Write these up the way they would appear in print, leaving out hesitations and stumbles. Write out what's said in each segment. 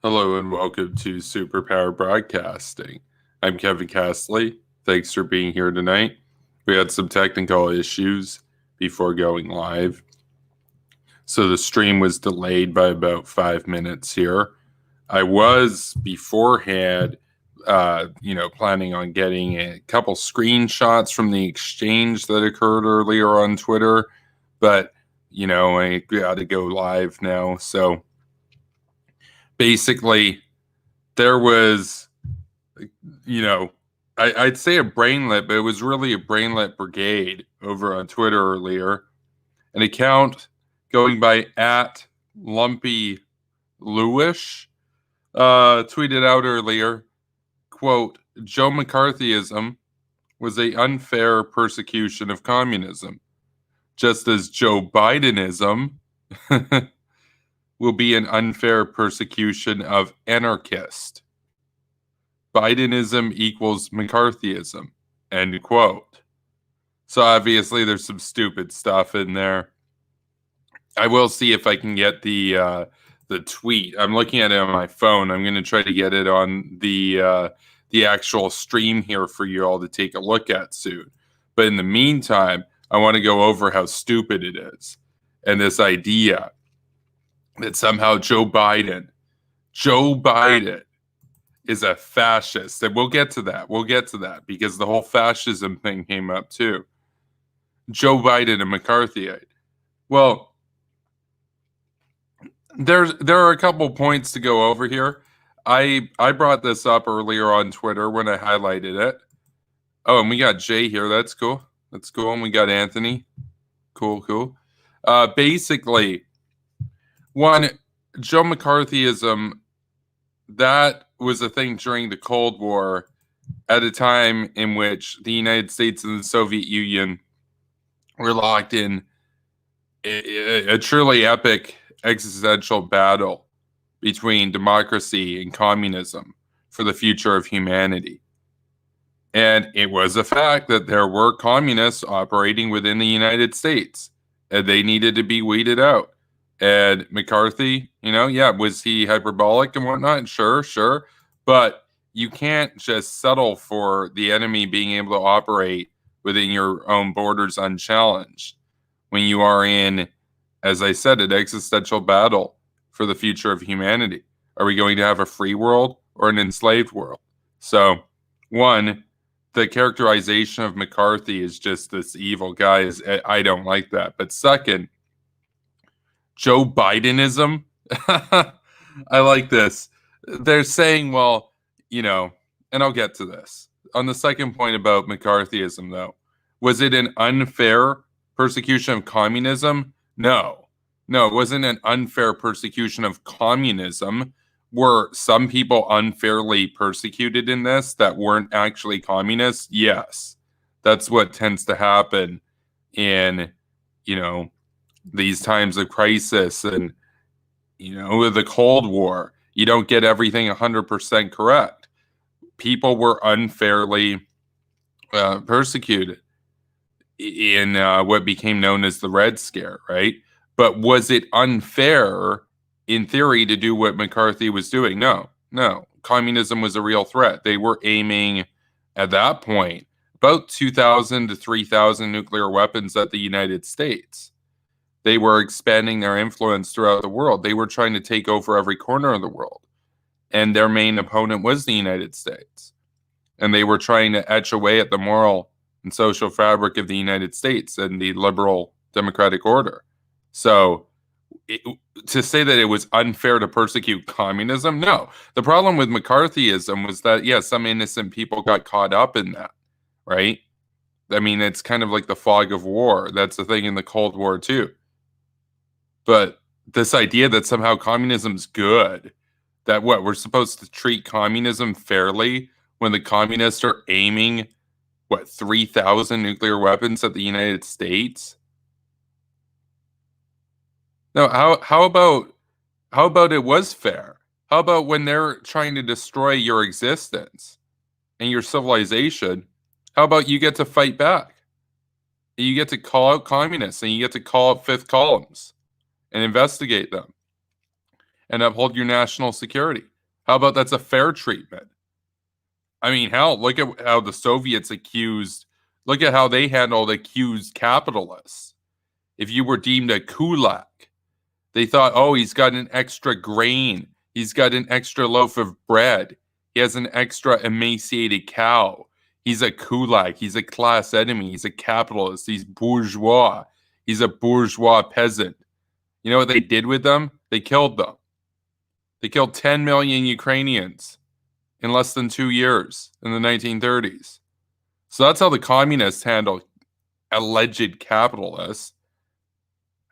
Hello and welcome to Superpower Broadcasting. I'm Kevin Castley. Thanks for being here tonight. We had some technical issues before going live, so the stream was delayed by about 5 minutes here. I was beforehand, planning on getting a couple screenshots from the exchange that occurred earlier on Twitter, but I got to go live now, so basically there was, I'd say a brainlet, but it was really a brainlet brigade over on Twitter earlier. An account going by at Lumpy Lewish tweeted out earlier, quote, Joe McCarthyism was a unfair persecution of communism, just as Joe Bidenism will be an unfair persecution of anarchist. Bidenism equals McCarthyism, end quote. So obviously there's some stupid stuff in there. I will see if I can get the tweet. I'm looking at it on my phone. I'm going to try to get it on the actual stream here for you all to take a look at soon. But in the meantime, I want to go over how stupid it is, and this idea that somehow Joe Biden is a fascist. And we'll get to that because the whole fascism thing came up too. Joe Biden, a McCarthyite. Well, there are a couple points to go over here. I brought this up earlier on Twitter when I highlighted it. Oh, and we got Jay here. That's cool. And we got Anthony. Cool. Basically, one, Joe McCarthyism, that was a thing during the Cold War at a time in which the United States and the Soviet Union were locked in a truly epic existential battle between democracy and communism for the future of humanity. And it was a fact that there were communists operating within the United States, and they needed to be weeded out. And McCarthy, was he hyperbolic and whatnot? Sure. But you can't just settle for the enemy being able to operate within your own borders unchallenged when you are in, as I said, an existential battle for the future of humanity. Are we going to have a free world or an enslaved world? So, one, the characterization of McCarthy is just this evil guy. I don't like that. But second, Joe Bidenism. I like this. They're saying, well, and I'll get to this. On the second point about McCarthyism, though, was it an unfair persecution of communism? No, it wasn't an unfair persecution of communism. Were some people unfairly persecuted in this that weren't actually communists? Yes. That's what tends to happen in, these times of crisis and, the Cold War. You don't get everything 100% correct. People were unfairly persecuted in what became known as the Red Scare, right? But was it unfair, in theory, to do what McCarthy was doing? No. Communism was a real threat. They were aiming, at that point, about 2,000 to 3,000 nuclear weapons at the United States. They were expanding their influence throughout the world. They were trying to take over every corner of the world. And their main opponent was the United States. And they were trying to etch away at the moral and social fabric of the United States and the liberal democratic order. So to say that it was unfair to persecute communism, no. The problem with McCarthyism was that, some innocent people got caught up in that, right? I mean, it's kind of like the fog of war. That's the thing in the Cold War, too. But this idea that somehow communism's good, that we're supposed to treat communism fairly when the communists are aiming, 3,000 nuclear weapons at the United States? No, how about it was fair? How about when they're trying to destroy your existence and your civilization, how about you get to fight back? You get to call out communists and you get to call out fifth columns and investigate them and uphold your national security. How about that's a fair treatment? I mean, hell, look at how the Soviets look at how they handled accused capitalists. If you were deemed a kulak, they thought, oh, he's got an extra grain. He's got an extra loaf of bread. He has an extra emaciated cow. He's a kulak. He's a class enemy. He's a capitalist. He's bourgeois. He's a bourgeois peasant. You know what they did with them? They killed them. They killed 10 million Ukrainians in less than 2 years in the 1930s. So that's how the communists handle alleged capitalists.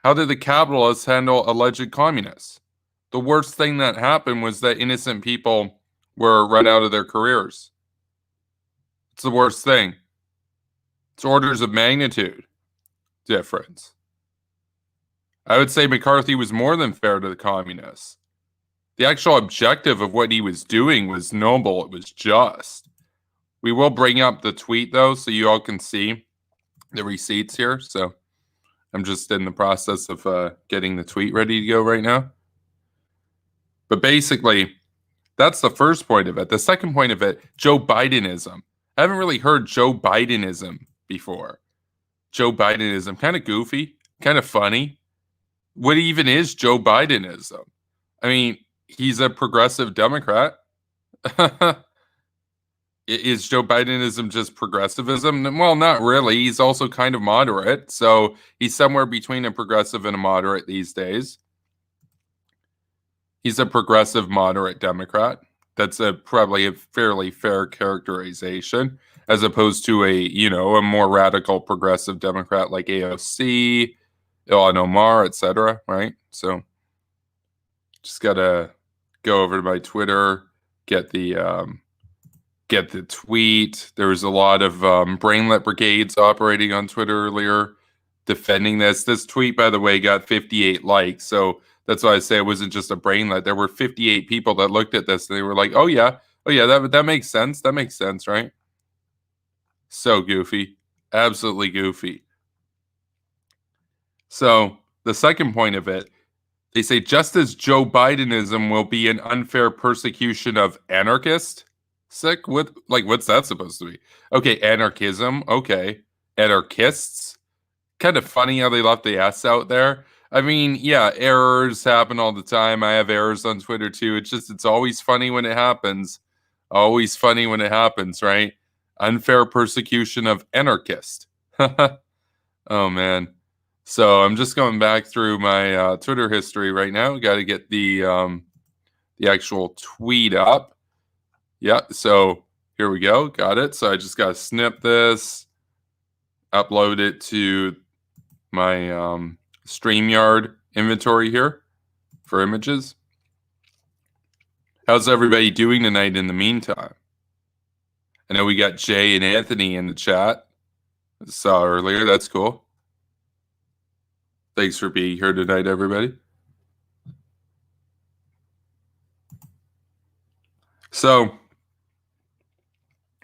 How did the capitalists handle alleged communists? The worst thing that happened was that innocent people were run out of their careers. It's the worst thing. It's orders of magnitude difference. I would say McCarthy was more than fair to the communists. The actual objective of what he was doing was noble. It was just. We will bring up the tweet, though, so you all can see the receipts here. So I'm just in the process of getting the tweet ready to go right now. But basically, that's the first point of it. The second point of it, Joe Bidenism. I haven't really heard Joe Bidenism before. Joe Bidenism, kind of goofy, kind of funny. What even is Joe Bidenism? I mean, he's a progressive Democrat. Is Joe Bidenism just progressivism? Well, not really. He's also kind of moderate. So he's somewhere between a progressive and a moderate these days. He's a progressive moderate Democrat. That's probably a fairly fair characterization, as opposed to a more radical progressive Democrat like AOC, Ilhan Omar, etc. Right? So just gotta go over to my Twitter, get the tweet. There was a lot of brainlet brigades operating on Twitter earlier defending this. This tweet, by the way, got 58 likes. So that's why I say it wasn't just a brainlet. There were 58 people that looked at this and they were like, oh yeah, that makes sense. That makes sense, right? So goofy. Absolutely goofy. So the second point of it, they say just as Joe Bidenism will be an unfair persecution of anarchists. Sick? What's that supposed to be? Okay, anarchism. Okay. Anarchists. Kind of funny how they left the S out there. I mean, yeah, errors happen all the time. I have errors on Twitter too. It's always funny when it happens. Always funny when it happens, right? Unfair persecution of anarchist. Oh man. So I'm just going back through my Twitter history right now. Got to get the actual tweet up. Yeah, so here we go. Got it. So I just got to snip this, upload it to my StreamYard inventory here for images. How's everybody doing tonight in the meantime? I know we got Jay and Anthony in the chat. I saw earlier. That's cool. Thanks for being here tonight, everybody. So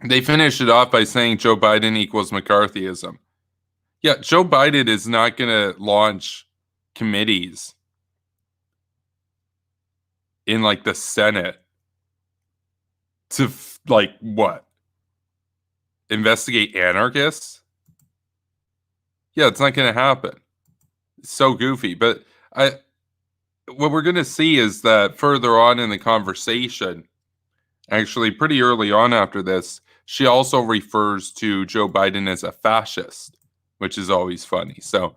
they finished it off by saying Joe Biden equals McCarthyism. Yeah, Joe Biden is not going to launch committees in the Senate to what? Investigate anarchists? Yeah, it's not going to happen. It's so goofy. But what we're going to see is that further on in the conversation, actually pretty early on after this, she also refers to Joe Biden as a fascist, which is always funny. So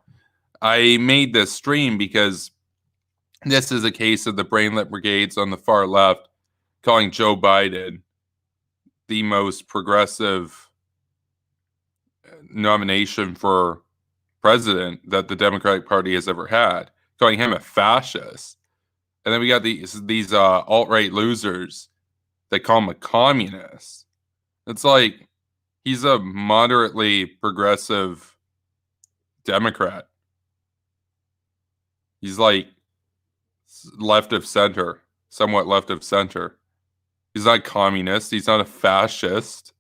I made this stream because this is a case of the brainlet brigades on the far left calling Joe Biden the most progressive nomination for president that the Democratic Party has ever had, calling him a fascist. And then we got these alt-right losers that call him a communist. It's like he's a moderately progressive Democrat. He's like left of center, somewhat left of center. He's not communist. He's not a fascist.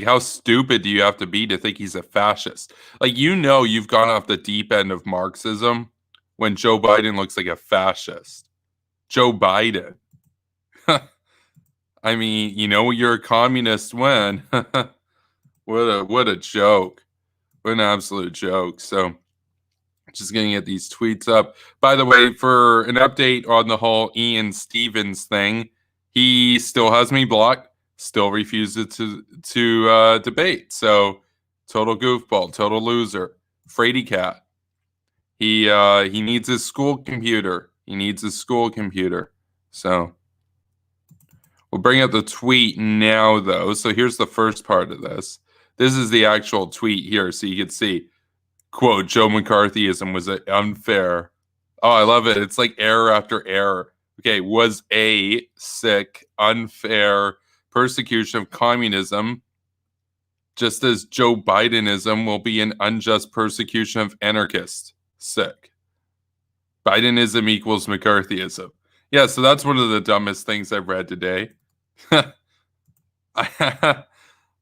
How stupid do you have to be to think he's a fascist? You've gone off the deep end of Marxism when Joe Biden looks like a fascist. Joe Biden. I mean, you know you're a communist when. What a joke. What an absolute joke. So just gonna get these tweets up. By the way, for an update on the whole Ian Stevens thing, he still has me blocked, still refuses to debate. Total goofball, total loser, fraidy cat. He needs his school computer. He needs his school computer. So we'll bring up the tweet now, though. So here's the first part of this. This is the actual tweet here, so you can see. Quote, Joe McCarthyism was unfair. Oh, I love it. It's like error after error. Okay, was a sick, unfair persecution of communism, just as Joe Bidenism will be an unjust persecution of anarchists. Sick. Bidenism equals McCarthyism. Yeah, so that's one of the dumbest things I've read today.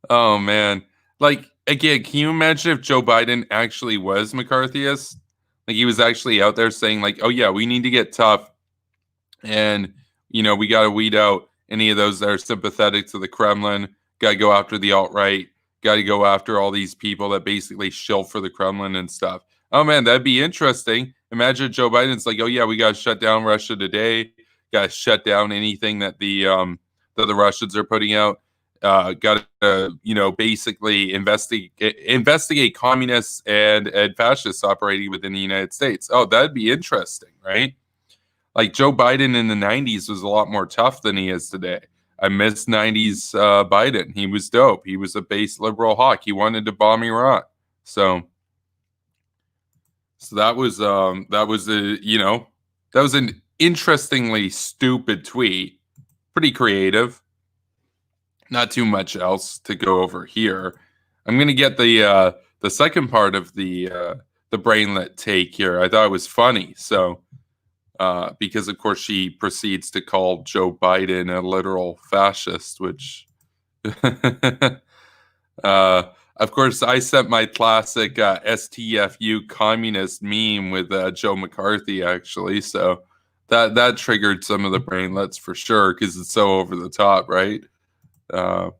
Oh, man. Like, again, can you imagine if Joe Biden actually was McCarthyist? Like, he was actually out there saying, like, oh, yeah, we need to get tough. And, we got to weed out any of those that are sympathetic to the Kremlin. Got to go after the alt-right. Got to go after all these people that basically shill for the Kremlin and stuff. Oh, man, that'd be interesting. Imagine Joe Biden's like, oh, yeah, we got to shut down Russia today. Got to shut down anything that the Russians are putting out. Got to basically investigate communists and fascists operating within the United States. Oh, that'd be interesting, right? Like Joe Biden in the 90s was a lot more tough than he is today. I miss 90s Biden. He was dope. He was a base liberal hawk. He wanted to bomb Iran. So that was an interestingly stupid tweet. Pretty creative. Not too much else to go over here. I'm going to get the second part of the brainlet take here. I thought it was funny. So because of course she proceeds to call Joe Biden a literal fascist, which of course I sent my classic STFU communist meme with Joe McCarthy actually. So that triggered some of the brainlets for sure because it's so over the top, right? Oh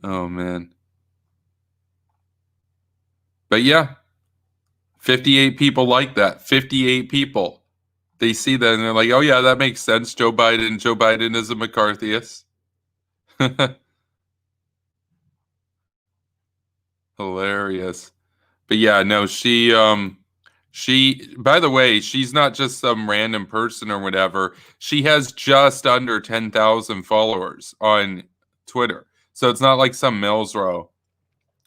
man. But yeah, 58 people like that. 58 people. They see that and they're like, "Oh yeah, that makes sense. Joe Biden is a McCarthyist." Hilarious. But yeah, no, she by the way, she's not just some random person or whatever. She has just under 10,000 followers on Twitter. So it's not like some Mills Row.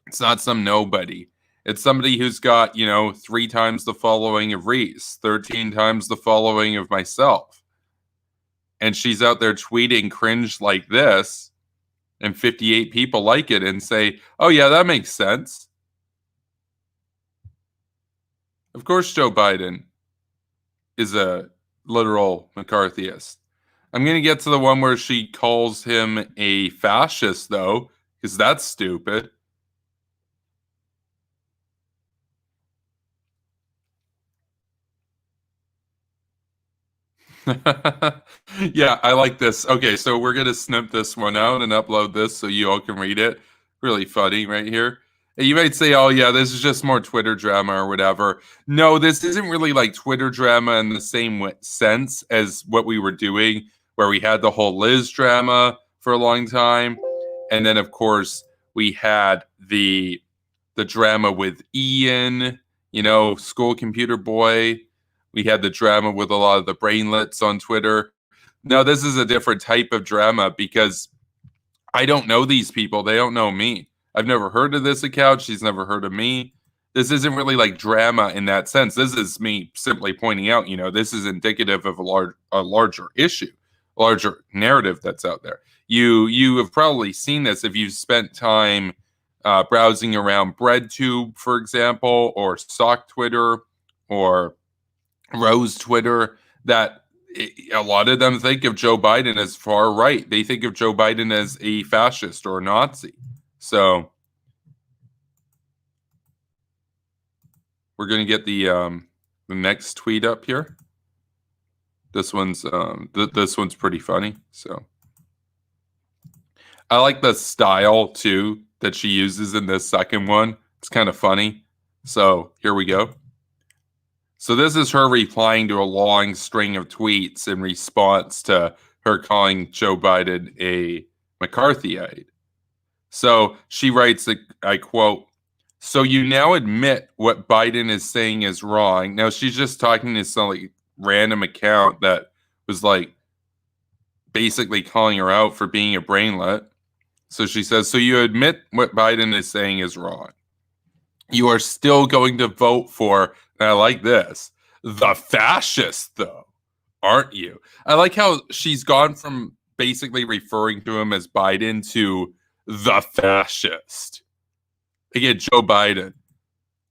It's not some nobody. It's somebody who's got, 3 times the following of Reese, 13 times the following of myself. And she's out there tweeting cringe like this, and 58 people like it and say, oh, yeah, that makes sense. Of course, Joe Biden is a literal McCarthyist. I'm going to get to the one where she calls him a fascist, though, because that's stupid. Yeah, I like this. Okay, so we're gonna snip this one out and upload this so you all can read it. Really funny right here. And you might say, oh yeah, this is just more Twitter drama or whatever. No, this isn't really like Twitter drama in the same sense as what we were doing, where we had the whole Liz drama for a long time. And then of course we had the drama with Ian, school computer boy. We had the drama with a lot of the brainlets on Twitter. No, this is a different type of drama because I don't know these people. They don't know me. I've never heard of this account. She's never heard of me. This isn't really like drama in that sense. This is me simply pointing out, this is indicative of a larger issue, larger narrative that's out there. You have probably seen this if you've spent time browsing around BreadTube, for example, or Sock Twitter, or Rose Twitter, that a lot of them think of Joe Biden as far right. They think of Joe Biden as a fascist or a Nazi. So we're going to get the next tweet up here. This one's this one's pretty funny. So I like the style too that she uses in this second one. It's kind of funny. So here we go. So this is her replying to a long string of tweets in response to her calling Joe Biden a McCarthyite. So she writes, I quote, "So you now admit what Biden is saying is wrong." Now she's just talking to some like random account that was like basically calling her out for being a brainlet. So she says, "So you admit what Biden is saying is wrong. You are still going to vote for," and I like this, "the fascist, though, aren't you?" I like how she's gone from basically referring to him as Biden to the fascist. Again, Joe Biden,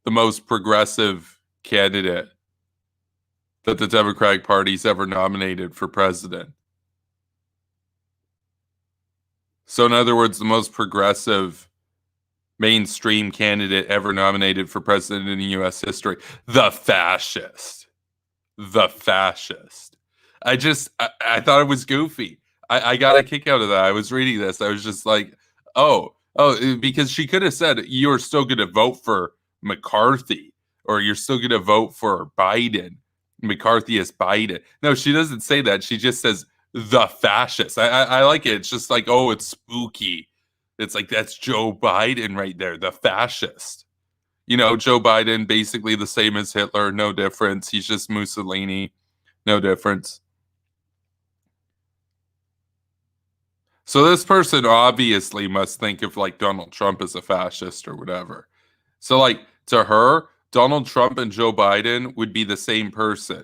the most progressive candidate that the Democratic Party's ever nominated for president. So, in other words, the most progressive mainstream candidate ever nominated for president in U.S. history. The fascist. The fascist. I thought it was goofy. I got a kick out of that. I was reading this. I was just like, because she could have said, "You're still going to vote for McCarthy," or "You're still going to vote for Biden." McCarthy is Biden. No, she doesn't say that. She just says, "the fascist." I like it. It's just like, oh, it's spooky. It's like, that's Joe Biden right there, the fascist. You know, Joe Biden, basically the same as Hitler, no difference. He's just Mussolini, no difference. So this person obviously must think of like Donald Trump as a fascist or whatever. So, like, to her, Donald Trump and Joe Biden would be the same person.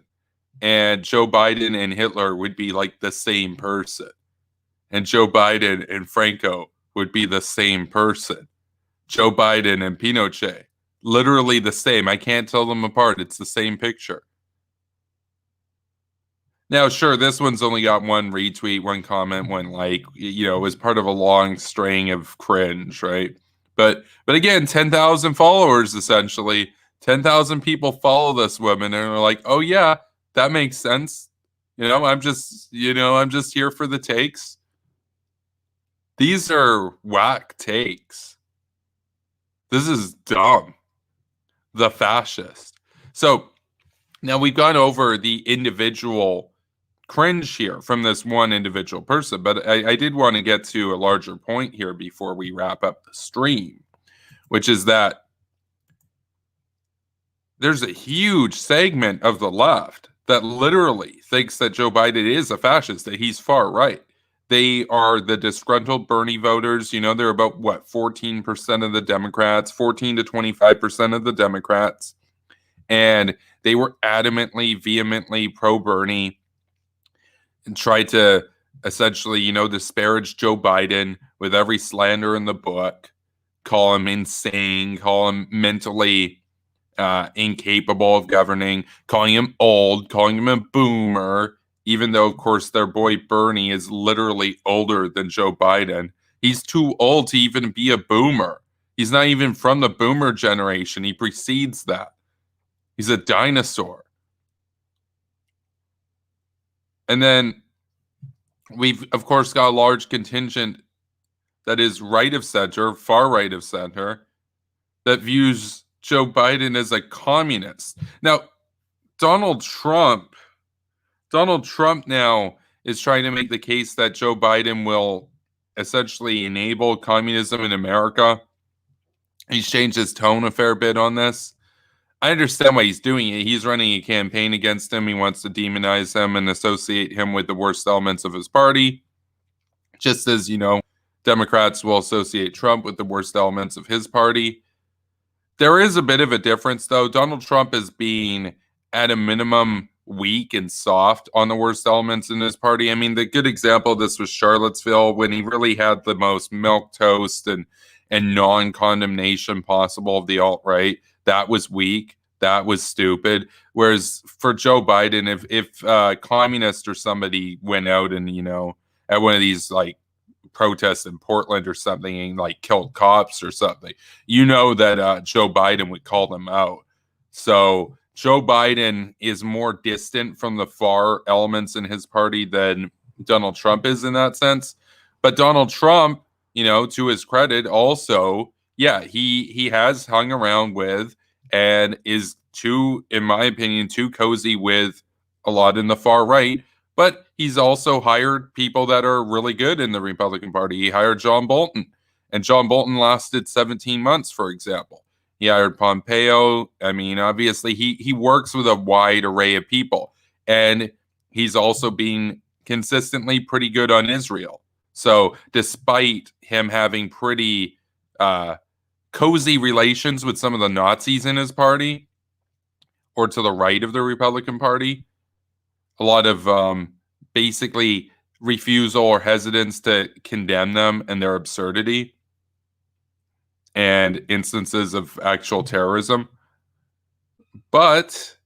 And Joe Biden and Hitler would be like the same person. And Joe Biden and Franco would be the same person. Joe Biden and Pinochet, literally the same. I can't tell them apart. It's the same picture. Now, sure, this one's only got one retweet, one comment, one like, you know, as part of a long string of cringe, right? But again, 10,000 followers essentially. 10,000 people follow this woman and are like, "Oh yeah, that makes sense." I'm just here for the takes. These are whack takes. This is dumb. The fascist. So now we've gone over the individual cringe here from this one individual person, but I did want to get to a larger point here before we wrap up the stream, which is that there's a huge segment of the left that literally thinks that Joe Biden is a fascist, that he's far right. They are the disgruntled Bernie voters. You know, they're about, what, 14% of the Democrats, 14 to 25% of the Democrats. And they were adamantly, vehemently pro-Bernie and tried to essentially, you know, disparage Joe Biden with every slander in the book, call him insane, call him mentally incapable of governing, calling him old, calling him a boomer, even though, of course, their boy Bernie is literally older than Joe Biden. He's too old to even be a boomer. He's not even from the boomer generation. He precedes that. He's a dinosaur. And then we've, of course, got a large contingent that is right of center, far right of center, that views Joe Biden as a communist. Now, Donald Trump now is trying to make the case that Joe Biden will essentially enable communism in America. He's changed his tone a fair bit on this. I understand why he's doing it. He's running a campaign against him. He wants to demonize him and associate him with the worst elements of his party. Just as, you know, Democrats will associate Trump with the worst elements of his party. There is a bit of a difference, though. Donald Trump is being, at a minimum, weak and soft on the worst elements in his party. I mean, the good example of this was Charlottesville, when he really had the most milquetoast and non-condemnation possible of the alt-right. That was weak. That was stupid. Whereas for Joe Biden, if a communist or somebody went out and, you know, at one of these like protests in Portland or something and like killed cops or something, you know that Joe Biden would call them out. So Joe Biden is more distant from the far elements in his party than Donald Trump is in that sense. But Donald Trump, to his credit, also, yeah, he has hung around with and is in my opinion, too cozy with a lot in the far right. But he's also hired people that are really good in the Republican Party. He hired John Bolton, and John Bolton lasted 17 months, for example. He hired Pompeo. I mean, obviously, he works with a wide array of people, and he's also been consistently pretty good on Israel. So, despite him having pretty cozy relations with some of the Nazis in his party, or to the right of the Republican Party, a lot of basically refusal or hesitance to condemn them and their absurdity and instances of actual terrorism. But,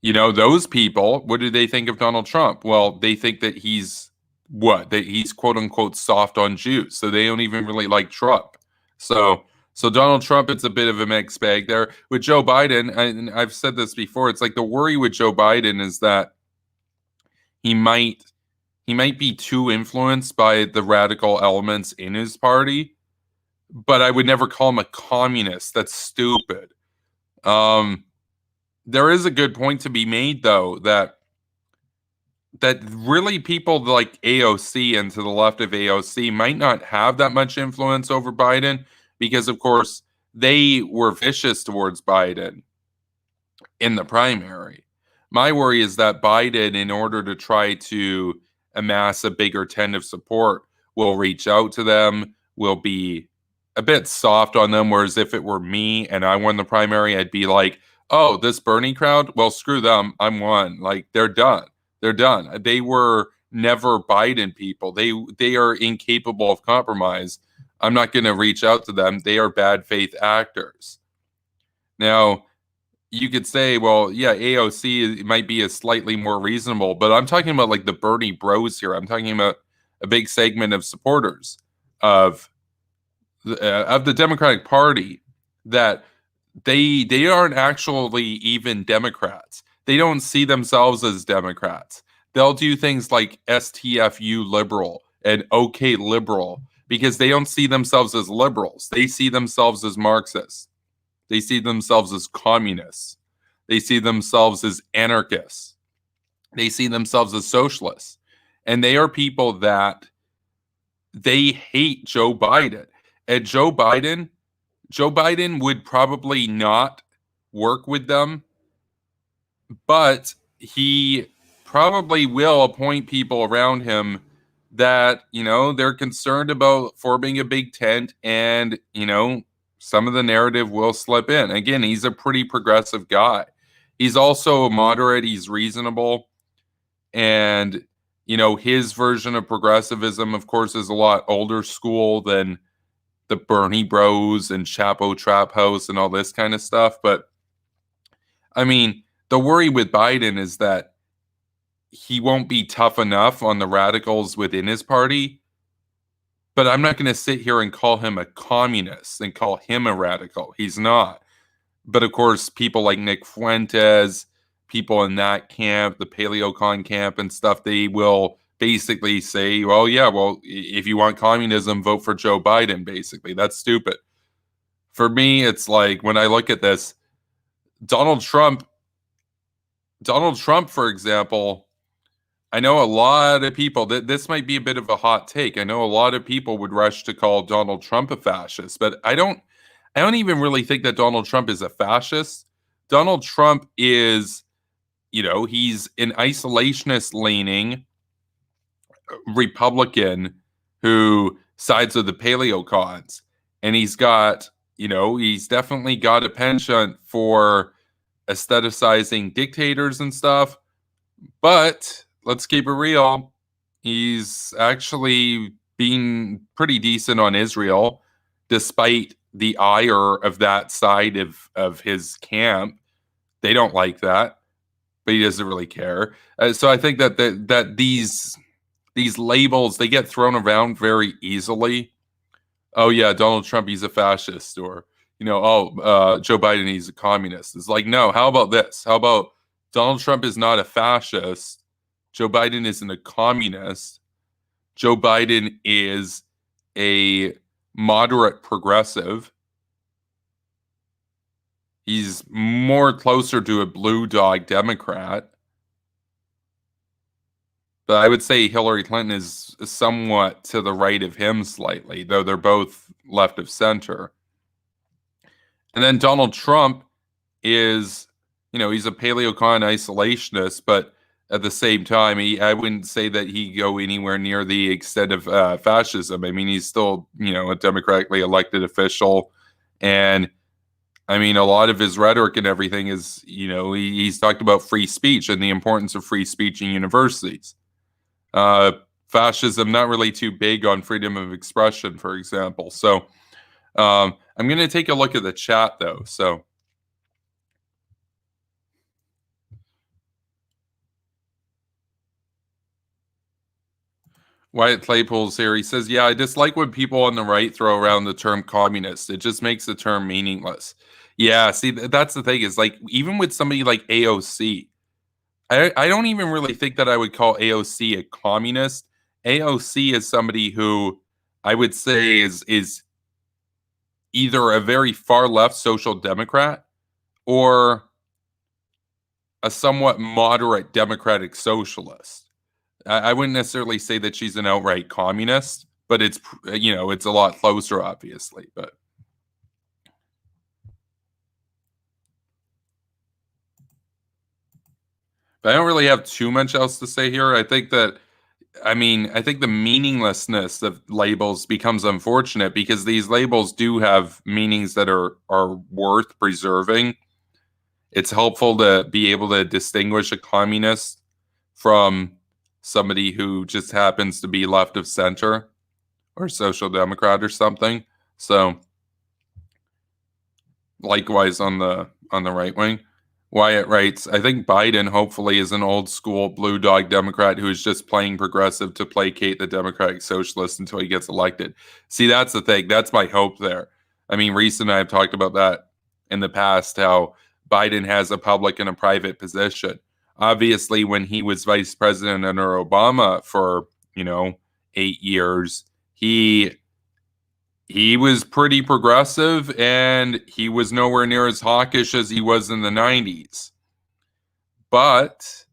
those people, what do they think of Donald Trump? Well, they think that he's that he's quote unquote soft on Jews. So they don't even really like Trump. So Donald Trump, it's a bit of a mixed bag there. With Joe Biden, and I've said this before, it's like the worry with Joe Biden is that he might be too influenced by the radical elements in his party, but I would never call him a communist. That's stupid. There is a good point to be made, though, that really people like AOC and to the left of AOC might not have that much influence over Biden because, of course, they were vicious towards Biden in the primary. My worry is that Biden, in order to try to amass a bigger tent of support, will reach out to them, will be a bit soft on them, whereas if it were me and I won the primary, I'd be like, oh, this Bernie crowd, well, screw them, I'm one. Like, they're done. They're done. They were never Biden people. They are incapable of compromise. I'm not going to reach out to them. They are bad faith actors. Now, you could say, well, yeah, AOC might be a slightly more reasonable, but I'm talking about like the Bernie bros here. I'm talking about a big segment of supporters of the Democratic Party that they aren't actually even Democrats. They don't see themselves as Democrats. They'll do things like STFU liberal and OK liberal because they don't see themselves as liberals. They see themselves as Marxists. They see themselves as communists. They see themselves as anarchists. They see themselves as socialists. And they are people that they hate Joe Biden. And Joe Biden would probably not work with them, but he probably will appoint people around him that, they're concerned about forming a big tent and, some of the narrative will slip in. Again, he's a pretty progressive guy. He's also moderate, he's reasonable. And, his version of progressivism, of course, is a lot older school than the Bernie Bros and Chapo Trap House and all this kind of stuff. But, I mean, the worry with Biden is that he won't be tough enough on the radicals within his party. But I'm not going to sit here and call him a communist and call him a radical. He's not. But of course, people like Nick Fuentes, people in that camp, the PaleoCon camp and stuff, they will basically say, well, yeah, well, if you want communism, vote for Joe Biden, basically. That's stupid. For me, it's like when I look at this, Donald Trump, for example, I know a lot of people that this might be a bit of a hot take. I know a lot of people would rush to call Donald Trump a fascist, but I don't even really think that Donald Trump is a fascist. Donald Trump is, he's an isolationist leaning Republican who sides with the paleocons. And he's got, he's definitely got a penchant for aestheticizing dictators and stuff. But let's keep it real. He's actually been pretty decent on Israel, despite the ire of that side of his camp. They don't like that, but he doesn't really care. So I think that these labels, they get thrown around very easily. Oh yeah, Donald Trump, he's a fascist, or Joe Biden, he's a communist. It's like, no, how about this? How about Donald Trump is not a fascist? Joe Biden isn't a communist. Joe Biden is a moderate progressive. He's more closer to a blue dog Democrat. But I would say Hillary Clinton is somewhat to the right of him slightly, though they're both left of center. And then Donald Trump is, he's a paleocon isolationist, but at the same time, I wouldn't say that he go anywhere near the extent of fascism. I mean, he's still, a democratically elected official. And I mean, a lot of his rhetoric and everything is, he's talked about free speech and the importance of free speech in universities. Fascism, not really too big on freedom of expression, for example. So I'm going to take a look at the chat, though. So Wyatt Claypool's here. He says, yeah, I dislike when people on the right throw around the term communist. It just makes the term meaningless. Yeah, see, that's the thing is like, even with somebody like AOC, I don't even really think that I would call AOC a communist. AOC is somebody who I would say is either a very far left social democrat or a somewhat moderate democratic socialist. I wouldn't necessarily say that she's an outright communist, but it's it's a lot closer, obviously. But I don't really have too much else to say here. I think the meaninglessness of labels becomes unfortunate because these labels do have meanings that are worth preserving. It's helpful to be able to distinguish a communist from somebody who just happens to be left of center or social democrat or something. So likewise on the right wing. Wyatt writes, I think Biden hopefully is an old school blue dog Democrat who is just playing progressive to placate the Democratic Socialists until he gets elected. See, that's the thing. That's my hope there. I mean, Reese and I have talked about that in the past, how Biden has a public and a private position. Obviously, when he was vice president under Obama for, 8 years, he was pretty progressive and he was nowhere near as hawkish as he was in the 90s. But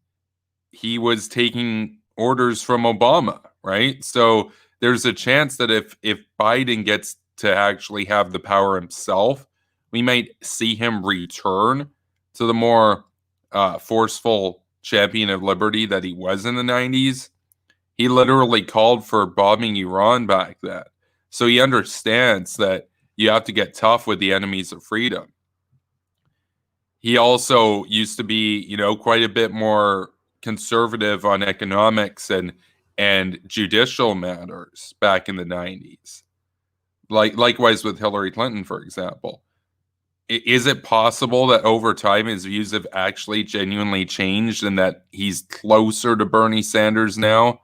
he was taking orders from Obama, right? So there's a chance that if Biden gets to actually have the power himself, we might see him return to the more forceful champion of liberty that he was in the 90s. He literally called for bombing Iran back then. So he understands that you have to get tough with the enemies of freedom. He also used to be, quite a bit more conservative on economics and judicial matters back in the 90s. Likewise with Hillary Clinton, for example. Is it possible that over time his views have actually genuinely changed and that he's closer to Bernie Sanders now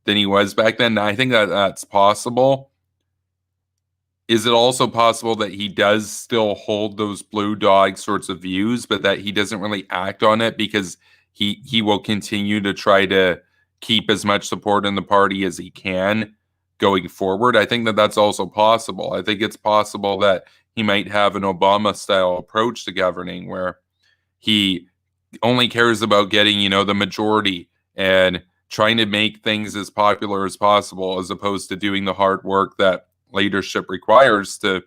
than he was back then? I think that that's possible. Is it also possible that he does still hold those blue dog sorts of views, but that he doesn't really act on it because he will continue to try to keep as much support in the party as he can going forward? I think that that's also possible. I think it's possible that he might have an Obama-style approach to governing where he only cares about getting, the majority and trying to make things as popular as possible as opposed to doing the hard work that leadership requires to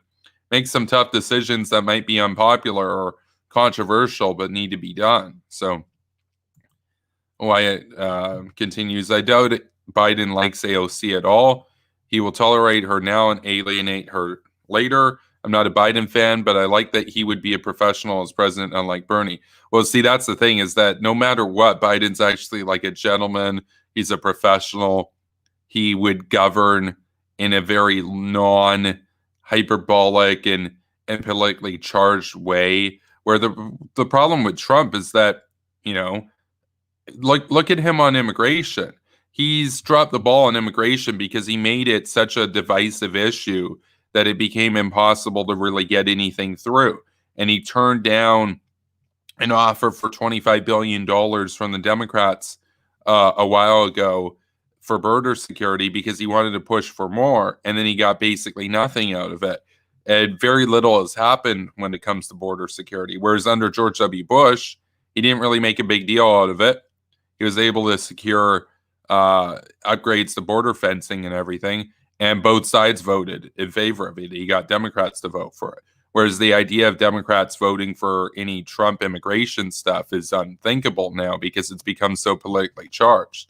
make some tough decisions that might be unpopular or controversial but need to be done. So Wyatt continues, I doubt Biden likes AOC at all. He will tolerate her now and alienate her later. I'm not a Biden fan, but I like that he would be a professional as president, unlike Bernie. Well, see, that's the thing is that no matter what, Biden's actually like a gentleman. He's a professional. He would govern in a very non-hyperbolic and politically charged way. Where the problem with Trump is that, look at him on immigration. He's dropped the ball on immigration because he made it such a divisive issue that it became impossible to really get anything through. And he turned down an offer for $25 billion from the Democrats a while ago for border security because he wanted to push for more. And then he got basically nothing out of it. And very little has happened when it comes to border security. Whereas under George W. Bush, he didn't really make a big deal out of it. He was able to secure upgrades to border fencing and everything. And both sides voted in favor of it. He got Democrats to vote for it. Whereas the idea of Democrats voting for any Trump immigration stuff is unthinkable now because it's become so politically charged.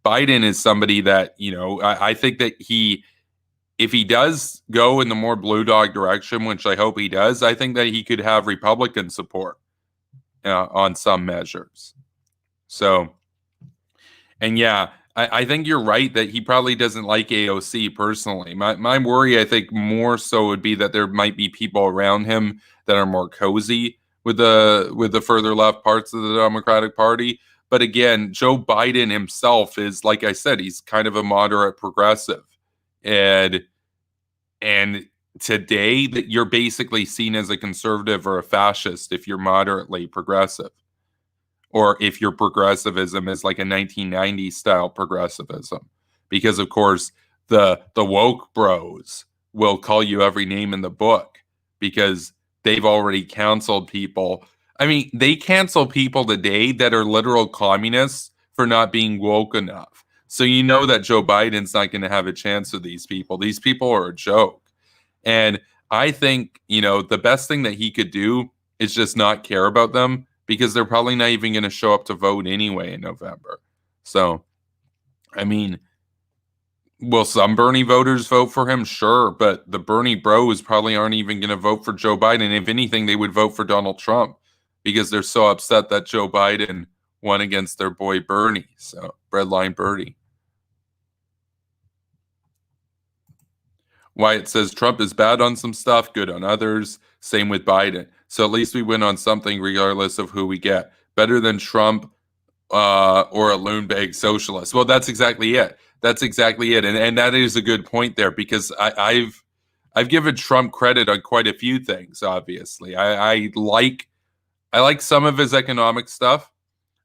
Biden is somebody that, I think that if he does go in the more blue dog direction, which I hope he does, I think that he could have Republican support on some measures. So, and yeah, I think you're right that he probably doesn't like AOC personally. My worry, I think, more so would be that there might be people around him that are more cozy with the further left parts of the Democratic Party. But again, Joe Biden himself is, like I said, he's kind of a moderate progressive. And today that you're basically seen as a conservative or a fascist if you're moderately progressive. Or if your progressivism is like a 1990s style progressivism, because of course the woke bros will call you every name in the book because they've already canceled people. I mean, they cancel people today that are literal communists for not being woke enough. So you know that Joe Biden's not going to have a chance with these people. These people are a joke. And I think, the best thing that he could do is just not care about them, because they're probably not even going to show up to vote anyway in November. So, I mean, will some Bernie voters vote for him? Sure, but the Bernie bros probably aren't even going to vote for Joe Biden. If anything, they would vote for Donald Trump because they're so upset that Joe Biden won against their boy Bernie. So, Breadline Bernie. Wyatt says Trump is bad on some stuff, good on others. Same with Biden. So at least we win on something regardless of who we get. Better than Trump or a loon bag socialist. Well, that's exactly it. That's exactly it. And that is a good point there, because I've given Trump credit on quite a few things, obviously. I like some of his economic stuff.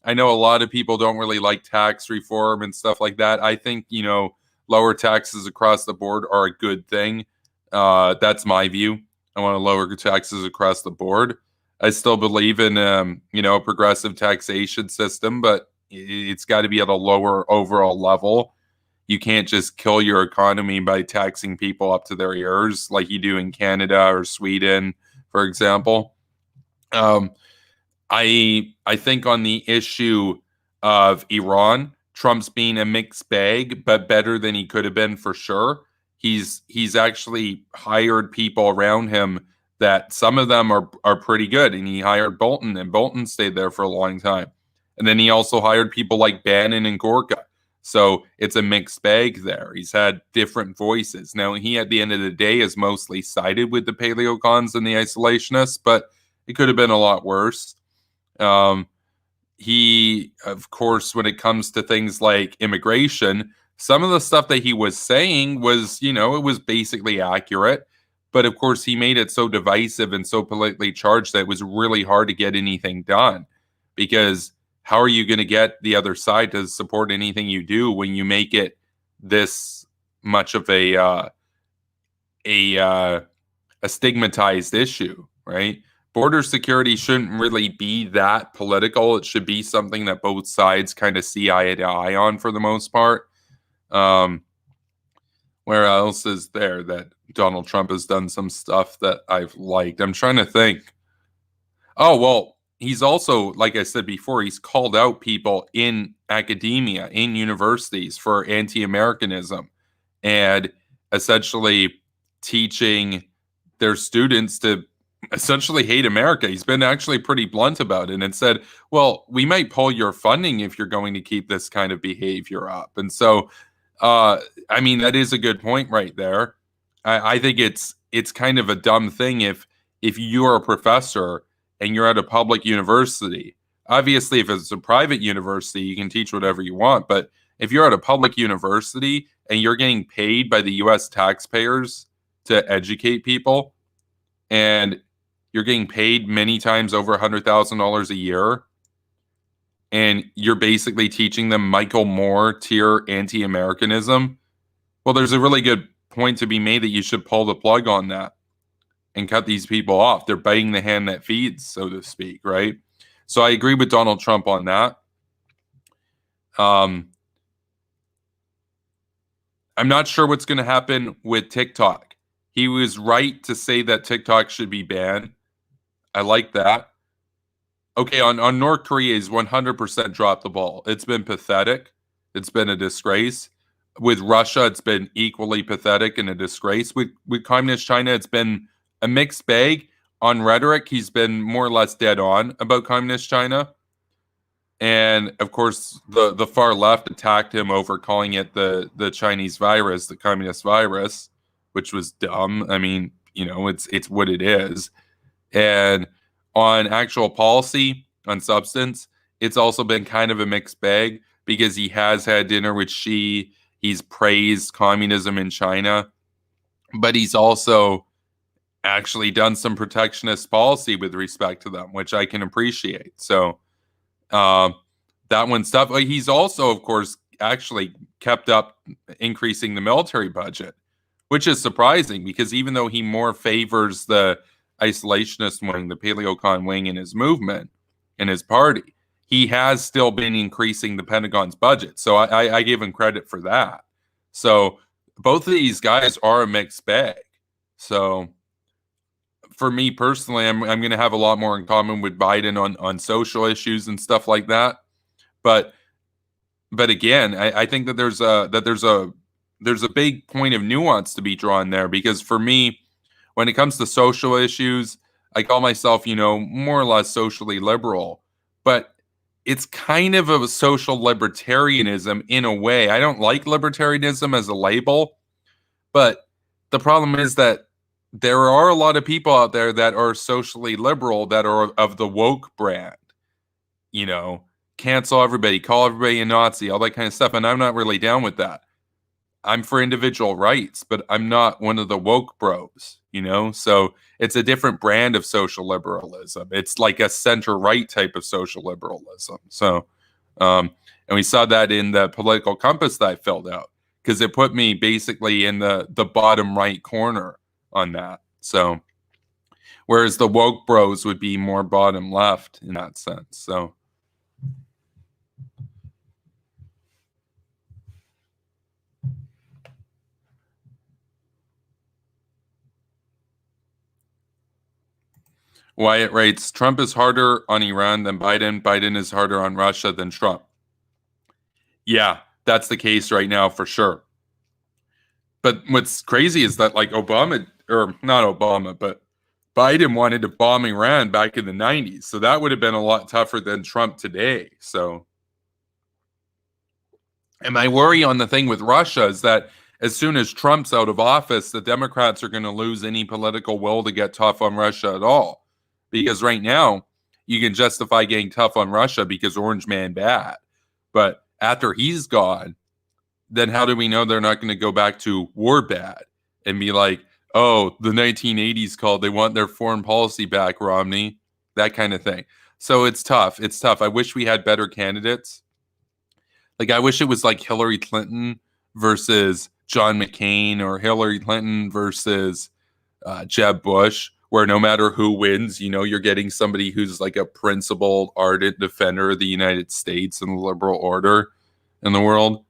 I know a lot of people don't really like tax reform and stuff like that. I think, lower taxes across the board are a good thing. That's my view. I want to lower taxes across the board. I still believe in, a progressive taxation system, but it's got to be at a lower overall level. You can't just kill your economy by taxing people up to their ears like you do in Canada or Sweden, for example. I think on the issue of Iran, Trump's being a mixed bag, but better than he could have been for sure. He's actually hired people around him that some of them are pretty good. And he hired Bolton, and Bolton stayed there for a long time. And then he also hired people like Bannon and Gorka. So it's a mixed bag there. He's had different voices. Now, he, at the end of the day, is mostly sided with the paleocons and the isolationists, but it could have been a lot worse. He, of course, when it comes to things like immigration, some of the stuff that he was saying was, it was basically accurate. But of course, he made it so divisive and so politically charged that it was really hard to get anything done. Because how are you going to get the other side to support anything you do when you make it this much of a stigmatized issue, right? Border security shouldn't really be that political. It should be something that both sides kind of see eye to eye on for the most part. Where else is there that Donald Trump has done some stuff that I've liked? I'm trying to think. Oh, well, he's also, like I said before, he's called out people in academia, in universities, for anti-Americanism and essentially teaching their students to essentially hate America. He's been actually pretty blunt about it and said, well, we might pull your funding if you're going to keep this kind of behavior up. And so, that is a good point right there. I think it's kind of a dumb thing if you're a professor and you're at a public university. Obviously, if it's a private university, you can teach whatever you want. But if you're at a public university and you're getting paid by the U.S. taxpayers to educate people, and you're getting paid many times over $100,000 a year, and you're basically teaching them Michael Moore tier anti-Americanism, well, there's a really good point to be made that you should pull the plug on that and cut these people off. They're biting the hand that feeds, so to speak, right? So I agree with Donald Trump on that. I'm not sure what's going to happen with TikTok. He was right to say that TikTok should be banned. I like that. Okay, on North Korea, he's 100% dropped the ball. It's been pathetic. It's been a disgrace. With Russia, it's been equally pathetic and a disgrace. With Communist China, it's been a mixed bag. On rhetoric, he's been more or less dead on about Communist China. And of course, the far left attacked him over calling it the Chinese virus, the communist virus, which was dumb. I mean, it's what it is. And on actual policy, on substance, it's also been kind of a mixed bag because he has had dinner with Xi. He's praised communism in China, but he's also actually done some protectionist policy with respect to them, which I can appreciate. So that one's tough. He's also, of course, actually kept up increasing the military budget, which is surprising because even though he more favors the isolationist wing, the paleocon wing in his movement, in his party, he has still been increasing the Pentagon's budget. So I give him credit for that. So both of these guys are a mixed bag. So for me personally, I'm going to have a lot more in common with Biden on social issues and stuff like that. But again, I think that there's a big point of nuance to be drawn there, because for me, when it comes to social issues, I call myself, more or less socially liberal, but it's kind of a social libertarianism in a way. I don't like libertarianism as a label, but the problem is that there are a lot of people out there that are socially liberal that are of the woke brand, cancel everybody, call everybody a Nazi, all that kind of stuff. And I'm not really down with that. I'm for individual rights, but I'm not one of the woke bros, So it's a different brand of social liberalism. It's like a center-right type of social liberalism. So, and we saw that in the political compass that I filled out, because it put me basically in the bottom right corner on that. So, whereas the woke bros would be more bottom left in that sense. So. Wyatt writes, Trump is harder on Iran than Biden. Biden is harder on Russia than Trump. Yeah, that's the case right now for sure. But what's crazy is that like Obama, or not Obama, but Biden wanted to bomb Iran back in the 90s. So that would have been a lot tougher than Trump today. So, and my worry on the thing with Russia is that as soon as Trump's out of office, the Democrats are going to lose any political will to get tough on Russia at all. Because right now, you can justify getting tough on Russia because Orange Man bad. But after he's gone, then how do we know they're not going to go back to war bad and be like, oh, the 1980s called, they want their foreign policy back, Romney, that kind of thing. So it's tough. It's tough. I wish we had better candidates. Like, I wish it was like Hillary Clinton versus John McCain, or Hillary Clinton versus Jeb Bush, where no matter who wins, you're getting somebody who's like a principled, ardent defender of the United States and the liberal order in the world.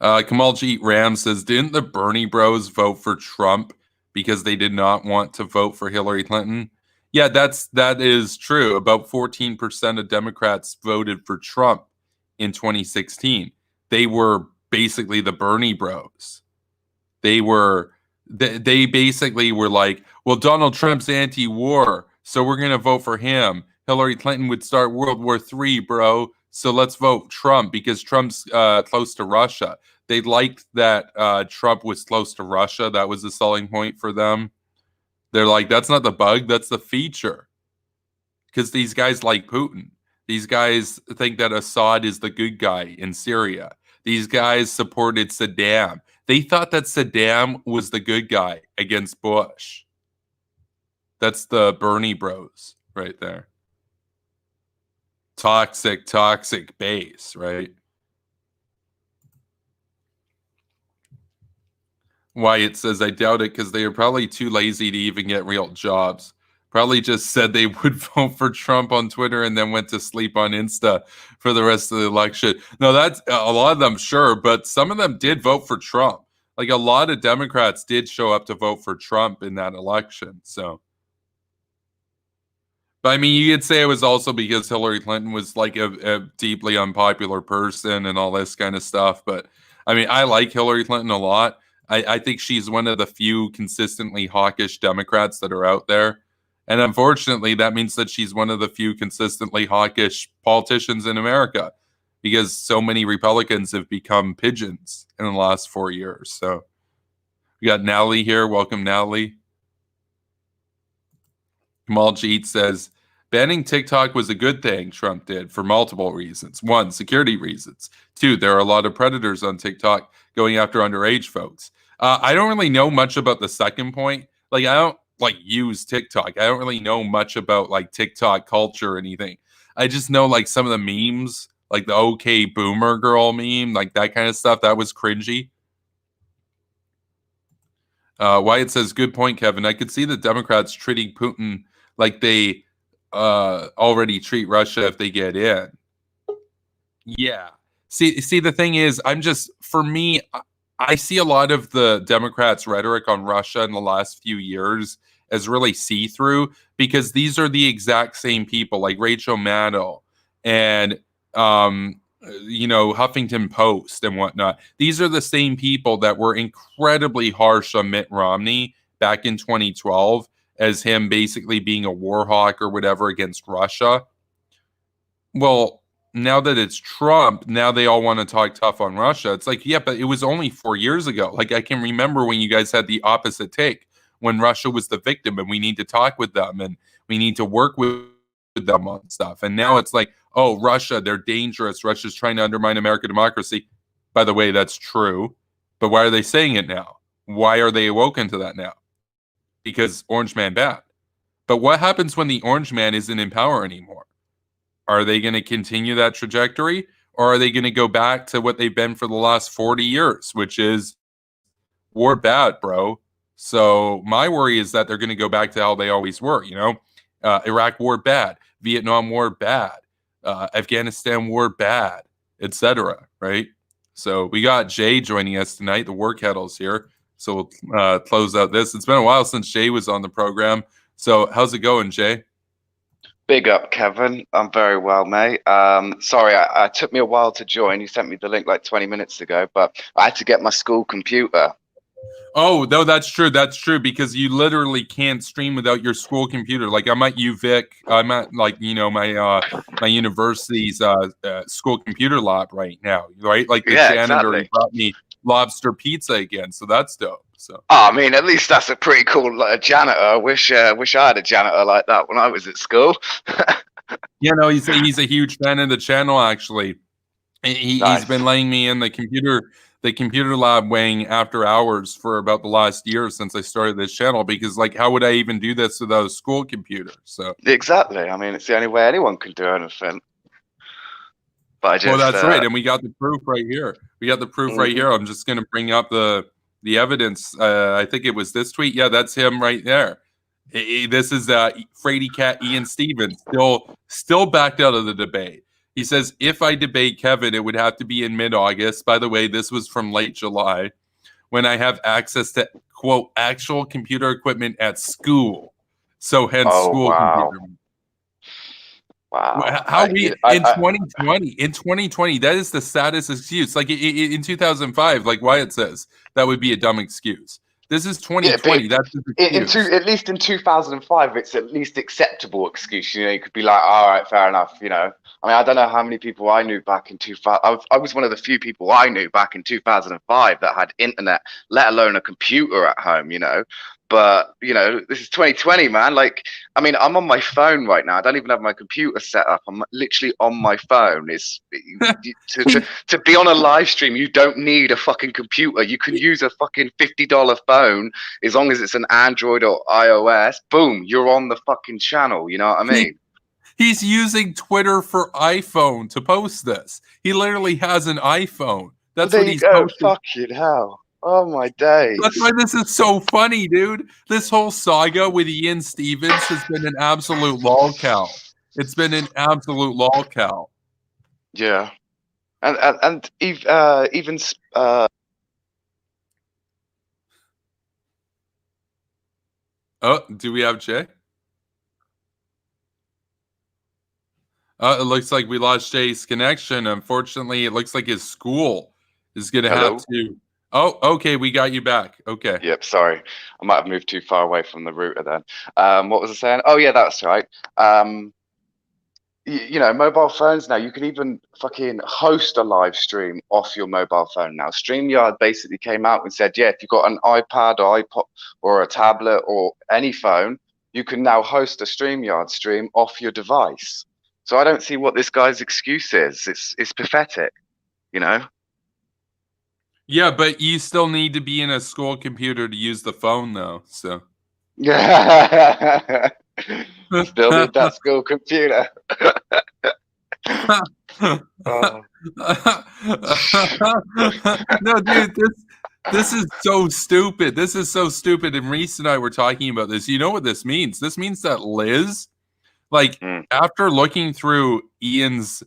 Kamaljeet Ram says, didn't the Bernie bros vote for Trump because they did not want to vote for Hillary Clinton? Yeah, that is true. About 14% of Democrats voted for Trump in 2016. They were basically the Bernie bros. They basically were like, well, Donald Trump's anti-war, so we're going to vote for him. Hillary Clinton would start World War III, bro. So let's vote Trump because Trump's close to Russia. They liked that Trump was close to Russia. That was the selling point for them. They're like, that's not the bug, that's the feature. Because these guys like Putin. These guys think that Assad is the good guy in Syria. These guys supported Saddam. They thought that Saddam was the good guy against Bush. That's the Bernie bros right there. Toxic base, right? Wyatt says, I doubt it because they are probably too lazy to even get real jobs. Probably just said they would vote for Trump on Twitter and then went to sleep on Insta for the rest of the election. No, that's a lot of them, sure, but some of them did vote for Trump. Like a lot of Democrats did show up to vote for Trump in that election. So, but I mean, you could say it was also because Hillary Clinton was like a deeply unpopular person and all this kind of stuff. But I mean, I like Hillary Clinton a lot. I think she's one of the few consistently hawkish Democrats that are out there. And unfortunately, that means that she's one of the few consistently hawkish politicians in America because so many Republicans have become pigeons in the last 4 years. So we got Natalie here. Welcome, Natalie. Kamal Jeet says, banning TikTok was a good thing Trump did for multiple reasons. One, security reasons. Two, there are a lot of predators on TikTok going after underage folks. I don't really know much about the second point. Like, I don't like use TikTok. I don't really know much about like TikTok culture or anything. I just know like some of the memes, like the OK Boomer girl meme, like that kind of stuff. That was cringy. Wyatt says, good point, Kevin. I could see the Democrats treating Putin like they already treat Russia if they get in. Yeah. See, the thing is, for me, I see a lot of the Democrats' rhetoric on Russia in the last few years as really see-through because these are the exact same people, like Rachel Maddow and Huffington Post and whatnot. These are the same people that were incredibly harsh on Mitt Romney back in 2012 as him basically being a war hawk or whatever against Russia. Well, now that it's Trump, now they all want to talk tough on Russia. It's like, yeah, but it was only 4 years ago. Like, I can remember when you guys had the opposite take, when Russia was the victim and we need to talk with them and we need to work with them on stuff. And now it's like, oh, Russia, they're dangerous. Russia's trying to undermine American democracy. By the way, that's true. But why are they saying it now? Why are they awoken to that now? Because Orange Man bad. But what happens when the Orange Man isn't in power anymore? Are they going to continue that trajectory, or are they going to go back to what they've been for the last 40 years, which is war bad, bro? So my worry is that they're going to go back to how they always were, Iraq war bad, Vietnam war bad, Afghanistan war bad, etc. Right? So we got Jay joining us tonight. The War Kettle's here. So we'll close out this. It's been a while since Jay was on the program. So how's it going, Jay? Big up, Kevin. I'm very well, mate. Sorry, I took me a while to join. You sent me the link like 20 minutes ago, but I had to get my school computer. Oh, no, that's true. That's true because you literally can't stream without your school computer. Like I'm at UVic. I'm at like my university's school computer lab right now. Right, like the janitor exactly. brought me lobster pizza again, so that's dope. So I mean, at least that's a pretty cool janitor. I wish I had a janitor like that when I was at school. He's a huge fan of the channel. Actually, he's been letting me in the computer lab weighing after hours for about the last year since I started this channel because like how would I even do this without a school computer? So exactly. I mean, it's the only way anyone can do anything. But that's right, and we got the proof right here. Right here. I'm just going to bring up the evidence. I think it was this tweet. Yeah, that's him right there. This is Frady Cat Ian Stevens still backed out of the debate. He says, if I debate Kevin, it would have to be in mid-August. By the way, this was from late July, when I have access to, quote, actual computer equipment at school. So hence computer. Wow. How in 2020, that is the saddest excuse. Like in 2005, like Wyatt says, that would be a dumb excuse. This is 2020. That's at least in 2005, it's at least acceptable excuse. You could be like, all right, fair enough. I mean, I don't know how many people I knew back in 2000. I was one of the few people I knew back in 2005 that had internet, let alone a computer at home. But this is 2020, man. Like, I mean, I'm on my phone right now. I don't even have my computer set up. I'm literally on my phone. To be on a live stream, you don't need a fucking computer. You can use a fucking $50 phone as long as it's an Android or iOS. Boom, you're on the fucking channel. You know what I mean? He's using Twitter for iPhone to post this. He literally has an iPhone. That's There what you he's go. posting. Fucking hell. Oh my days. That's why this is so funny, dude. This whole saga with Ian Stevens has been an absolute lolcow. It's been an absolute lolcow. Yeah. And even Oh, do we have Jay? It looks like we lost Jay's connection. Unfortunately, it looks like his school is going to have to. Oh, okay. We got you back. Okay. Yep. Sorry, I might have moved too far away from the router then. What was I saying? Oh yeah, that's right. Mobile phones now, you can even fucking host a live stream off your mobile phone now. StreamYard basically came out and said, yeah, if you've got an iPad or iPod or a tablet or any phone, you can now host a StreamYard stream off your device. So I don't see what this guy's excuse is. It's pathetic, you know? Yeah, but you still need to be in a school computer to use the phone, though. So Yeah, still need that school computer. Oh. No, dude, this is so stupid. This is so stupid. And Reese and I were talking about this. You know what this means? This means that Liz, after looking through Ian's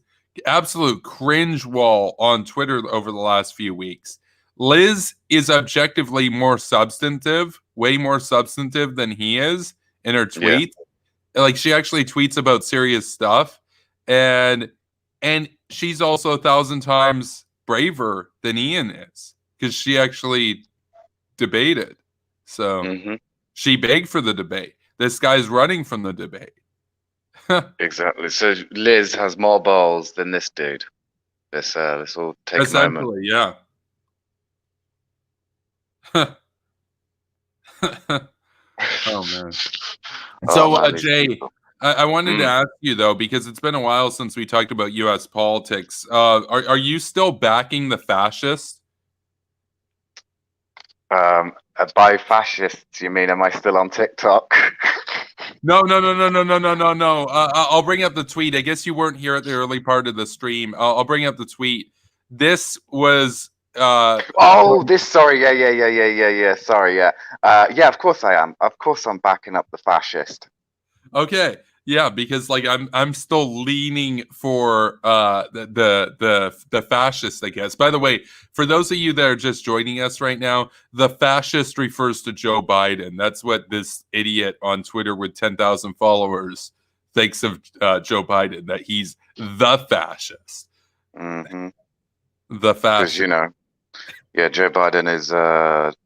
absolute cringe wall on Twitter over the last few weeks, Liz is objectively more substantive, way more substantive than he is in her tweets. Yeah. Like, she actually tweets about serious stuff, and she's also 1,000 times braver than Ian is, because she actually debated. So she begged for the debate. This guy's running from the debate. Exactly. So Liz has more balls than this dude. This will take a moment. Yeah. Oh man. So Jay, I wanted to ask you though, because it's been a while since we talked about U.S. politics. Are you still backing the fascists? By fascists, you mean? Am I still on TikTok? No. I'll bring up the tweet. I guess you weren't here at the early part of the stream. I'll bring up the tweet. This was. Sorry, yeah. Sorry, yeah. Yeah, of course I am. Of course I'm backing up the fascist. Okay, yeah, because I'm still leaning for the fascist, I guess. By the way, for those of you that are just joining us right now, the fascist refers to Joe Biden. That's what this idiot on Twitter with 10,000 followers thinks of Joe Biden, that he's the fascist. The fascist. Because, yeah, Joe Biden is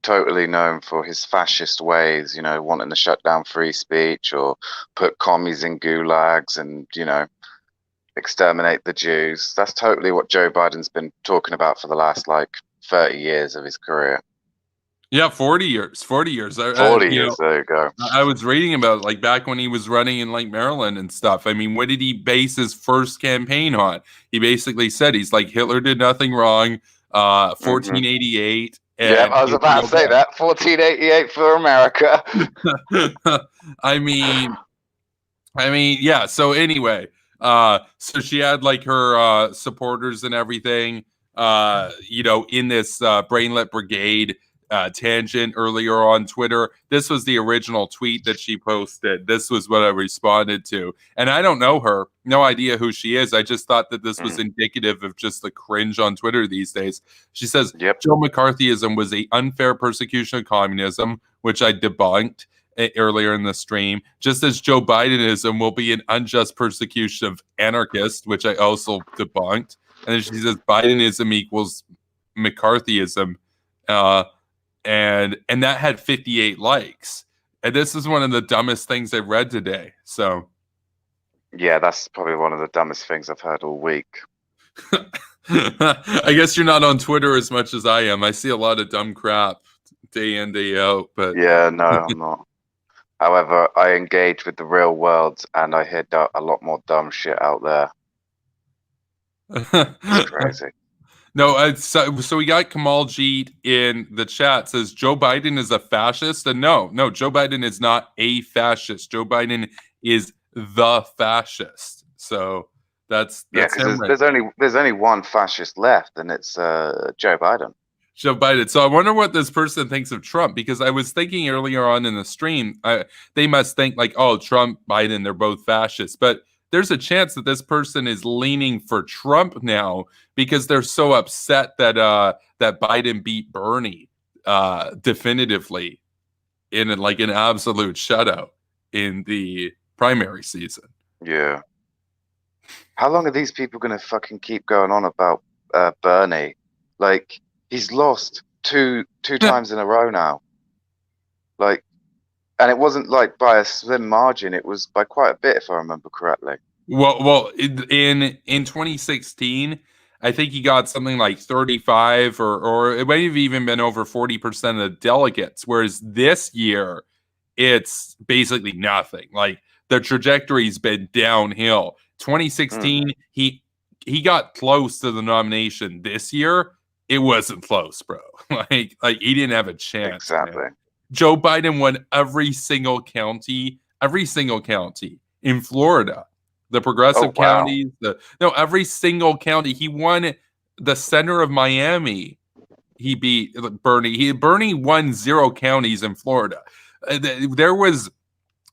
totally known for his fascist ways, wanting to shut down free speech or put commies in gulags and, exterminate the Jews. That's totally what Joe Biden's been talking about for the last, 30 years of his career. Yeah, 40 years. 40 years. 40 years, there you go. I was reading about back when he was running in Maryland and stuff. I mean, what did he base his first campaign on? He basically said he's Hitler did nothing wrong. 1488. Yeah, I was about to say that. 1488 for America. I mean, yeah. So anyway, so she had her supporters and everything, in this Brainlet Brigade tangent earlier on Twitter. This was the original tweet that she posted. This was what I responded to. And I don't know her, no idea who she is. I just thought that this was indicative of just the cringe on Twitter these days. She says, Joe McCarthyism was an unfair persecution of communism, which I debunked earlier in the stream, just as Joe Bidenism will be an unjust persecution of anarchists, which I also debunked. And then she says Bidenism equals McCarthyism. And that had 58 likes. And this is one of the dumbest things I've read today. So yeah, that's probably one of the dumbest things I've heard all week. I guess you're not on Twitter as much as I am. I see a lot of dumb crap day in, day out. But Yeah, no, I'm not. However, I engage with the real world, and I hear a lot more dumb shit out there. It's crazy. no, so we got Kamal Jeet in the chat says Joe Biden is a fascist, and no, Joe Biden is not a fascist. Joe Biden is the fascist. So that's Yeah, him because right. there's only one fascist left, and it's Joe Biden. Joe Biden. So I wonder what this person thinks of Trump, because I was thinking earlier on in the stream, they must think like, oh, Trump, Biden, they're both fascists. But there's a chance that this person is leaning for Trump now because they're so upset that that Biden beat Bernie definitively in like an absolute shutout in the primary season. Yeah. How long are these people gonna fucking keep going on about Bernie? Like, he's lost two times in a row now. Like, and it wasn't like by a slim margin. It was by quite a bit, if I remember correctly. Well, in 2016, I think he got something like 35, or it might have even been over 40% of the delegates. Whereas this year, it's basically nothing. Like the trajectory's been downhill. 2016, he got close to the nomination. This year, it wasn't close, bro. like he didn't have a chance, man. Exactly. Joe Biden won every single county in Florida, the progressive Oh wow. counties, every single county. He won the center of Miami. He beat Bernie. Bernie won 0 counties in Florida. There was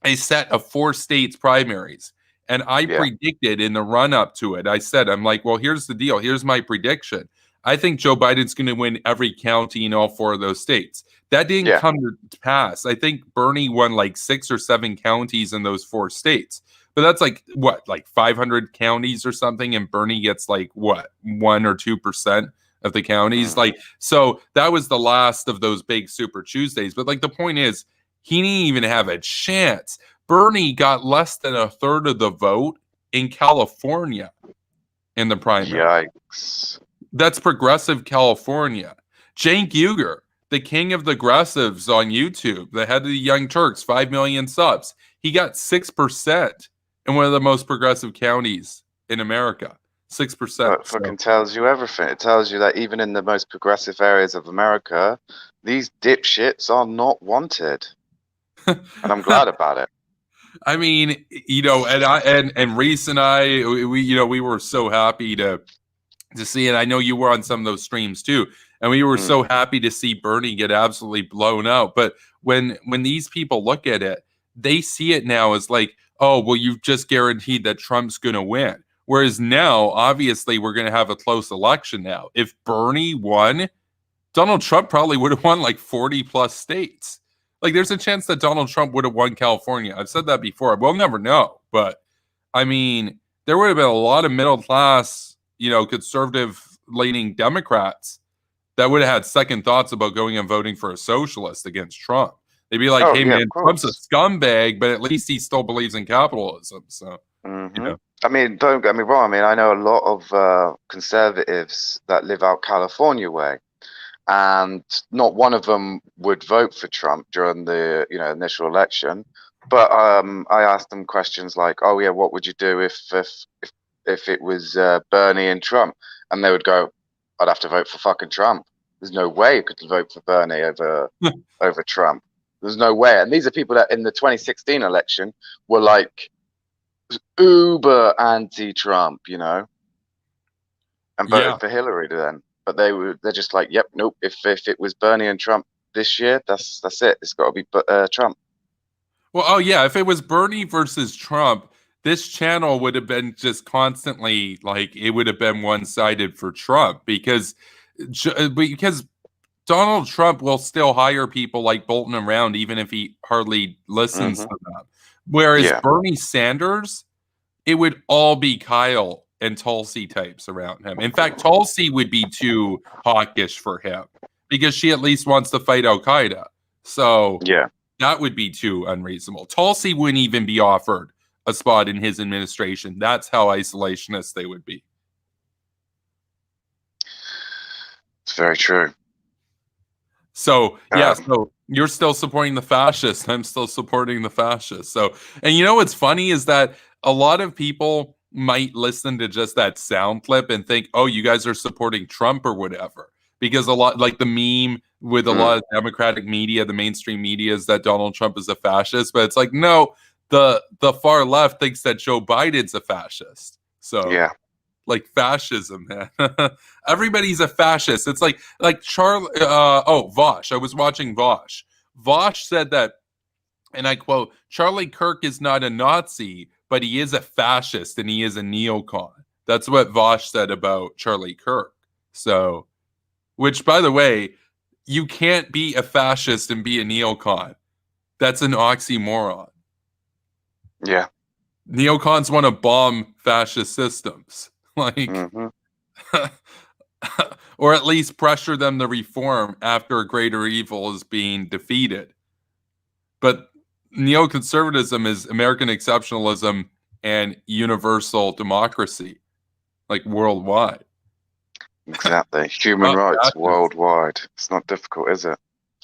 a set of 4 states primaries. And I Yeah. predicted in the run up to it, I said, I'm like, well, here's the deal. Here's my prediction. I think Joe Biden's going to win every county in all 4 of those states. That didn't Yeah. come to pass. I think Bernie won like 6 or 7 counties in those 4 states. But that's like what, like 500 counties or something, and Bernie gets like what, 1 or 2% of the counties. Like, so that was the last of those big Super Tuesdays. But like the point is, he didn't even have a chance. Bernie got less than a third of the vote in California in the primary. Yikes. That's progressive California. Cenk Uygur, the king of the aggressives on YouTube, the head of the Young Turks, 5 million subs. He got 6% in one of the most progressive counties in America. 6%. That fucking tells you everything. It tells you that even in the most progressive areas of America, these dipshits are not wanted. And I'm glad about it. I mean, and Reese and I, we were so happy to see it. I know you were on some of those streams too, and we were so happy to see Bernie get absolutely blown out. But when these people look at it, they see it now as like, oh, well, you've just guaranteed that Trump's going to win. Whereas now, obviously, we're going to have a close election now. If Bernie won, Donald Trump probably would have won like 40 plus states. Like, there's a chance that Donald Trump would have won California. I've said that before. We'll never know. But I mean, there would have been a lot of middle class, conservative leaning Democrats that would have had second thoughts about going and voting for a socialist against Trump. They'd be like, hey, man, Trump's a scumbag, but at least he still believes in capitalism. So, I mean, don't get me wrong. I mean, I know a lot of conservatives that live out California way, and not one of them would vote for Trump during the initial election. But I asked them questions like, "Oh yeah, what would you do if it was Bernie and Trump?" And they would go, "I'd have to vote for fucking Trump. There's no way you could vote for Bernie over Trump. There's no way." And these are people that in the 2016 election were like uber anti-Trump, and voted for Hillary then. But they're just like, yep, nope. If it was Bernie and Trump this year, that's it. It's got to be Trump. Well, oh yeah, if it was Bernie versus Trump, this channel would have been just constantly like, it would have been one-sided for Trump because Donald Trump will still hire people like Bolton around even if he hardly listens to them. Whereas Bernie Sanders, it would all be Kyle and Tulsi types around him. In fact, Tulsi would be too hawkish for him because she at least wants to fight Al Qaeda. So that would be too unreasonable. Tulsi wouldn't even be offered a spot in his administration. That's how isolationist they would be. It's very true. So yeah, Um, so you're still supporting the fascists. I'm still supporting the fascists. So, and you know what's funny is that a lot of people might listen to just that sound clip and think, "Oh, you guys are supporting Trump or whatever," because a lot, like the meme with a mm, lot of Democratic media, the mainstream media, is that Donald Trump is a fascist. But it's like, no, the far left thinks that Joe Biden's a fascist. So yeah. like fascism, man. Everybody's a fascist. It's like Charlie. Vosh. I was watching Vosh. Vosh said that, and I quote: "Charlie Kirk is not a Nazi, but he is a fascist and he is a neocon." That's what Vosh said about Charlie Kirk. So, which, by the way, you can't be a fascist and be a neocon. That's an oxymoron. Yeah. Neocons want to bomb fascist systems. Like, Hmm. or at least pressure them to reform after a greater evil is being defeated. But neoconservatism is American exceptionalism and universal democracy, like worldwide. Exactly. Human Not rights fascist. worldwide. It's not difficult, is it?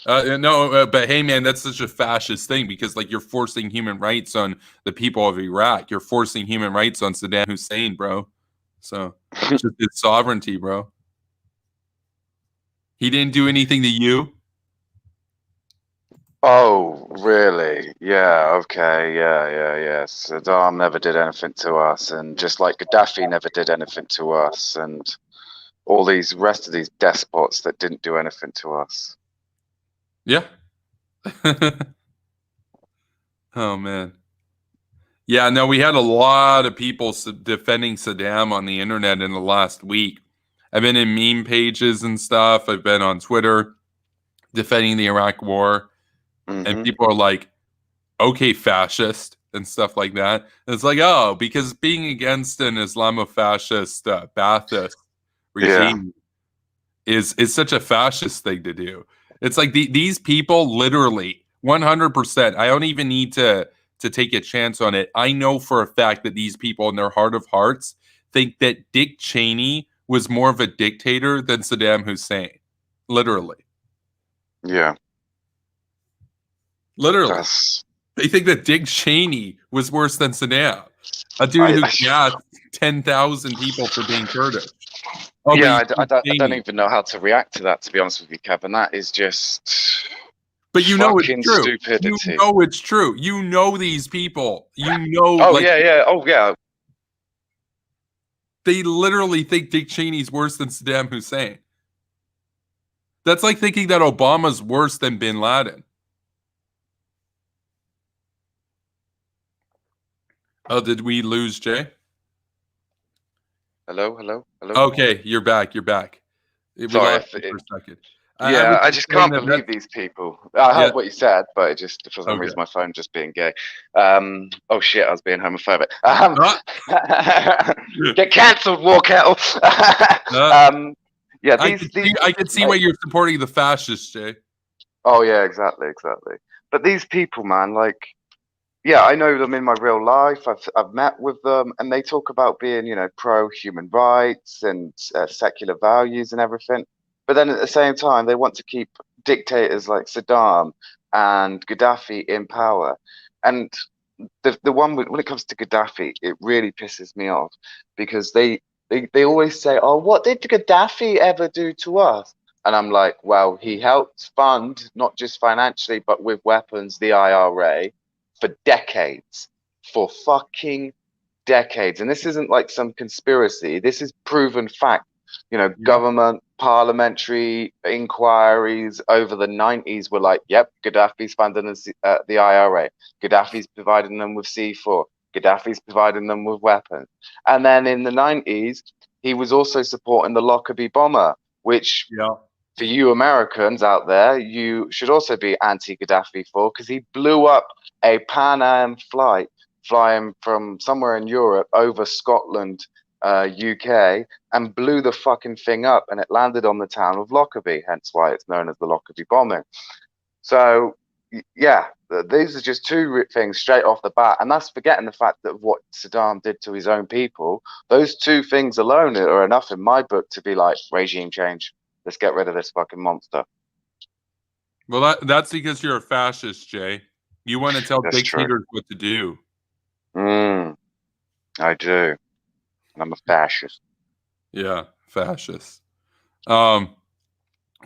No, but hey, man, that's such a fascist thing because, like, you're forcing human rights on the people of Iraq. You're forcing human rights on Saddam Hussein, bro. So it's just his sovereignty, bro. He didn't do anything to you. Oh, really? Yeah, okay, yeah. Saddam never did anything to us, and just like Gaddafi never did anything to us, and all these rest of these despots that didn't do anything to us. Yeah. Oh man. Yeah, no, we had a lot of people defending Saddam on the internet in the last week. I've been in meme pages and stuff. I've been on Twitter defending the Iraq war, and Hmm. people are like, "Okay, fascist," and stuff like that. And it's like, oh, because being against an Islamofascist Ba'athist Yeah, regime is such a fascist thing to do. It's like these people literally 100%. I don't even need to take a chance on it. I know for a fact that these people in their heart of hearts think that Dick Cheney was more of a dictator than Saddam Hussein. Literally. yeah. Literally. That's They think that Dick Cheney was worse than Saddam. A dude I, who I gassed 10,000 people for being Kurdish. Oh, but yeah, you keep I don't Cheney. even know how to react to that, to be honest with you, Kevin. That is just But you know it's fucking true. You stupidity. know it's true. You know these people. You know, Oh like, yeah, yeah. Oh yeah. they literally think Dick Cheney's worse than Saddam Hussein. That's like thinking that Obama's worse than bin Laden. Oh, did we lose Jay? Hello, hello, hello. Okay, you're back. You're back. We Sorry lost if you for it, a second. I was yeah, I just just saying can't that believe that's, these people. I yeah, heard what you said, but it just for some okay. reason my phone just being gay. Oh shit, I was being homophobic. Ah, Get cancelled, War Kettle. ah, um, yeah, I could see, these I could see why like, you're supporting the fascists, Jay. oh yeah, exactly, exactly. But these people, man, like, yeah, I know them in my real life. I've met with them, and they talk about being, pro human rights and secular values and everything. But then at the same time, they want to keep dictators like Saddam and Gaddafi in power. And the one when it comes to Gaddafi, it really pisses me off because they always say, "Oh, what did Gaddafi ever do to us?" And I'm like, well, he helped fund not just financially but with weapons the IRA for decades, for fucking decades. And this isn't like some conspiracy. This is proven fact. Yeah, Government parliamentary inquiries over the 90s were like, yep, Gaddafi's funding the IRA. Gaddafi's providing them with C4. Gaddafi's providing them with weapons. And then in the 90s, he was also supporting the Lockerbie bomber, which yeah, for you Americans out there, you should also be anti-Gaddafi for, because he blew up a Pan Am flight flying from somewhere in Europe over Scotland, UK, and blew the fucking thing up, and it landed on the town of Lockerbie, hence why it's known as the Lockerbie bombing. So, yeah, these are just two things straight off the bat, and that's forgetting the fact that what Saddam did to his own people. Those two things alone are enough in my book to be like regime change. Let's get rid of this fucking monster. Well, that's because you're a fascist, Jay. You want to tell That's true. dictators what to do. I do. I'm a fascist. Yeah, fascist. Um,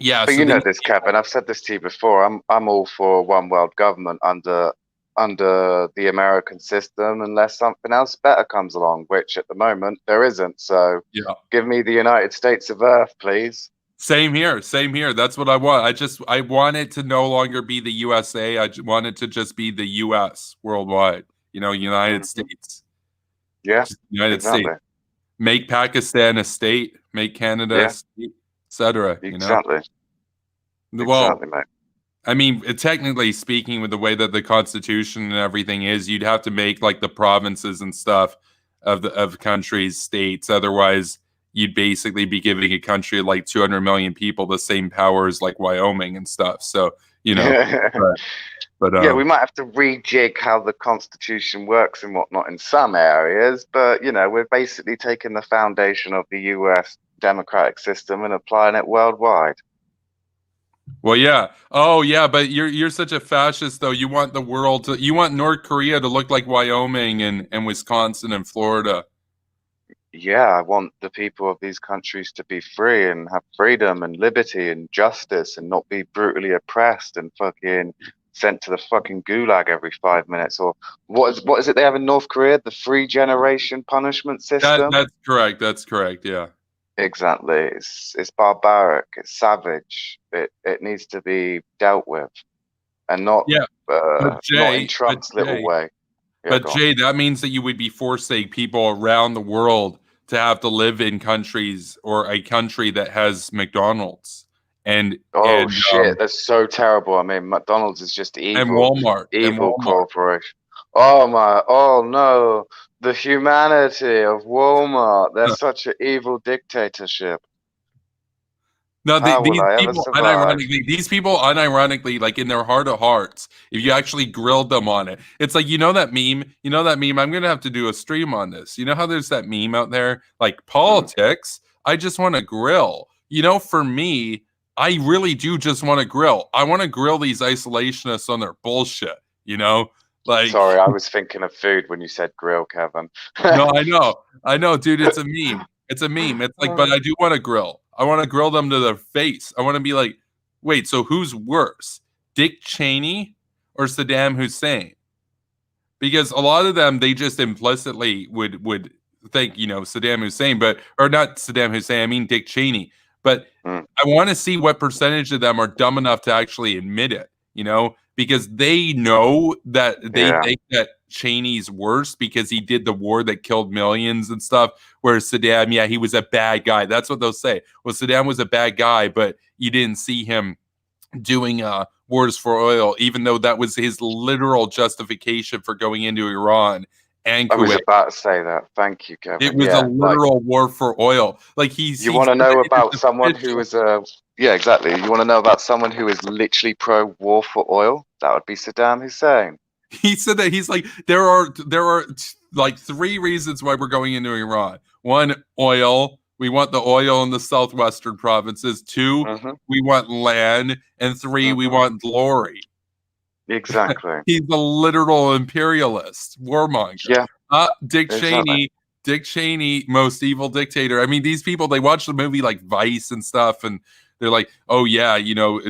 yeah. But So you then, know this, Kevin. I've said this to you before. I'm all for one world government under the American system, unless something else better comes along, which at the moment there isn't. So yeah. give me the United States of Earth, please. Same here. Same here. That's what I want. I want it to no longer be the USA. Want it to just be the US worldwide. United Hmm. States. Yeah, Just United exactly. States. Make Pakistan a state. Make Canada a Yeah, state, etc. exactly. Well, Exactly, mate. I mean, technically speaking, with the way that the Constitution and everything is, you'd have to make like the provinces and stuff of countries states. Otherwise, you'd basically be giving a country of like 200 million people the same powers like Wyoming and stuff. So, you know, but, but Yeah, we might have to rejig how the Constitution works and whatnot in some areas, but we're basically taking the foundation of the US democratic system and applying it worldwide. well, yeah. Oh, yeah. But you're such a fascist, though. You want North Korea to look like Wyoming and Wisconsin and Florida. Yeah, I want the people of these countries to be free and have freedom and liberty and justice and not be brutally oppressed and fucking sent to the fucking gulag every 5 minutes. Or what is it they have in North Korea? The three generation punishment system? That's correct. That's correct. Yeah. Exactly. It's barbaric. It's savage. It needs to be dealt with, and Yeah. not in Trump's little way. Yeah, But go on. Jay, that means that you would be forcing people around the world to have to live in countries or a country that has McDonald's and Oh and shit, that's so terrible. I mean, McDonald's is just and evil, Walmart and evil Walmart. corporation. Oh my, oh no, the humanity of Walmart. They're such an evil dictatorship. No, How will these I ever people, survive? unironically, like in their heart of hearts, if you actually grilled them on it, it's like that meme. I'm gonna have to do a stream on this. You know how there's that meme out there, like Mm. politics. I just want to grill. For me, I really do just want to grill. I want to grill these isolationists on their bullshit. Like Sorry, I was thinking of food when you said grill, Kevin. no, I know, dude. It's a meme. It's a meme. It's like, but I do want to grill. I want to grill them to their face. I want to be like, wait, so who's worse, Dick Cheney or Saddam Hussein? Because a lot of them, they just implicitly would think, Saddam Hussein, or not Saddam Hussein. I mean Dick Cheney. But Mm. I want to see what percentage of them are dumb enough to actually admit it. Because they know that they Yeah, think that Cheney's worse because he did the war that killed millions and stuff. Whereas Saddam, yeah, he was a bad guy. That's what they'll say. Well, Saddam was a bad guy, but you didn't see him doing wars for oil, even though that was his literal justification for going into Iran and I was Kuwait. about to say that. Thank you, It Kevin. was a Yeah, like literal war for oil. Like you he want to said that know it is about someone who official. is yeah, exactly. You want to know about someone who is literally pro war for oil? That would be Saddam Hussein. He said that he's like there are like three reasons why we're going into Iran. One, oil. We want the oil in the southwestern provinces. Two, Hmm. we want land, and three, we Hmm. want glory. Exactly. He's a literal imperialist warmonger. Yeah, Dick exactly. Cheney, Dick Cheney, most evil dictator. I mean, these people, they watch the movie like Vice and stuff, and they're like, oh, yeah,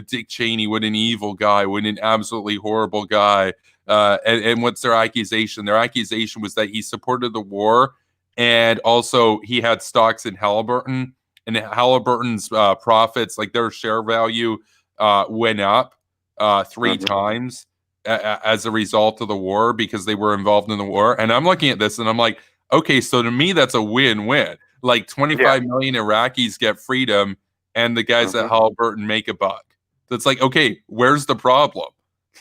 Dick Cheney, what an evil guy, what an absolutely horrible guy. And what's their accusation? Their accusation was that he supported the war, and also he had stocks in Halliburton, and Halliburton's profits, like their share value, went up three Hmm. times as a result of the war because they were involved in the war. And I'm looking at this and I'm like, okay, so to me, that's a win-win. Like Yeah. 25 million Iraqis get freedom and the guys at Hmm. Halliburton make a buck. That's like, okay, where's the problem?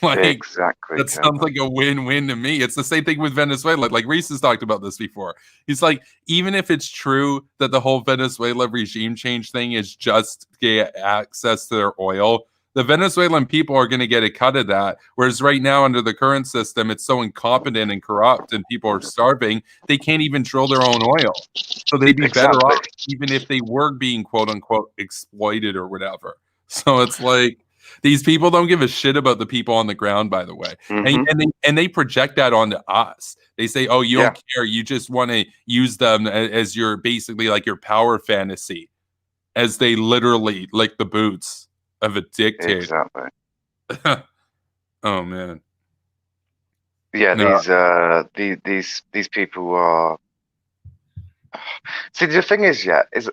Like, Exactly, that sounds Kevin. like a win-win to me. It's the same thing with Venezuela. Like Reese has talked about this before. He's like, even if it's true that the whole Venezuela regime change thing is just to get access to their oil, the Venezuelan people are going to get a cut of that. Whereas right now, under the current system, it's so incompetent and corrupt, and people are starving, they can't even drill their own oil. So they'd be better Exactly. off even if they were being quote unquote exploited or whatever. So it's like, These people don't give a shit about the people on the ground, by the way. And they project that onto us. They say, oh, you don't care. You just want to use them as your basically like your power fantasy, as they literally lick the boots of a dictator. Exactly. Oh man. Yeah, No. these people are. See, the thing is, is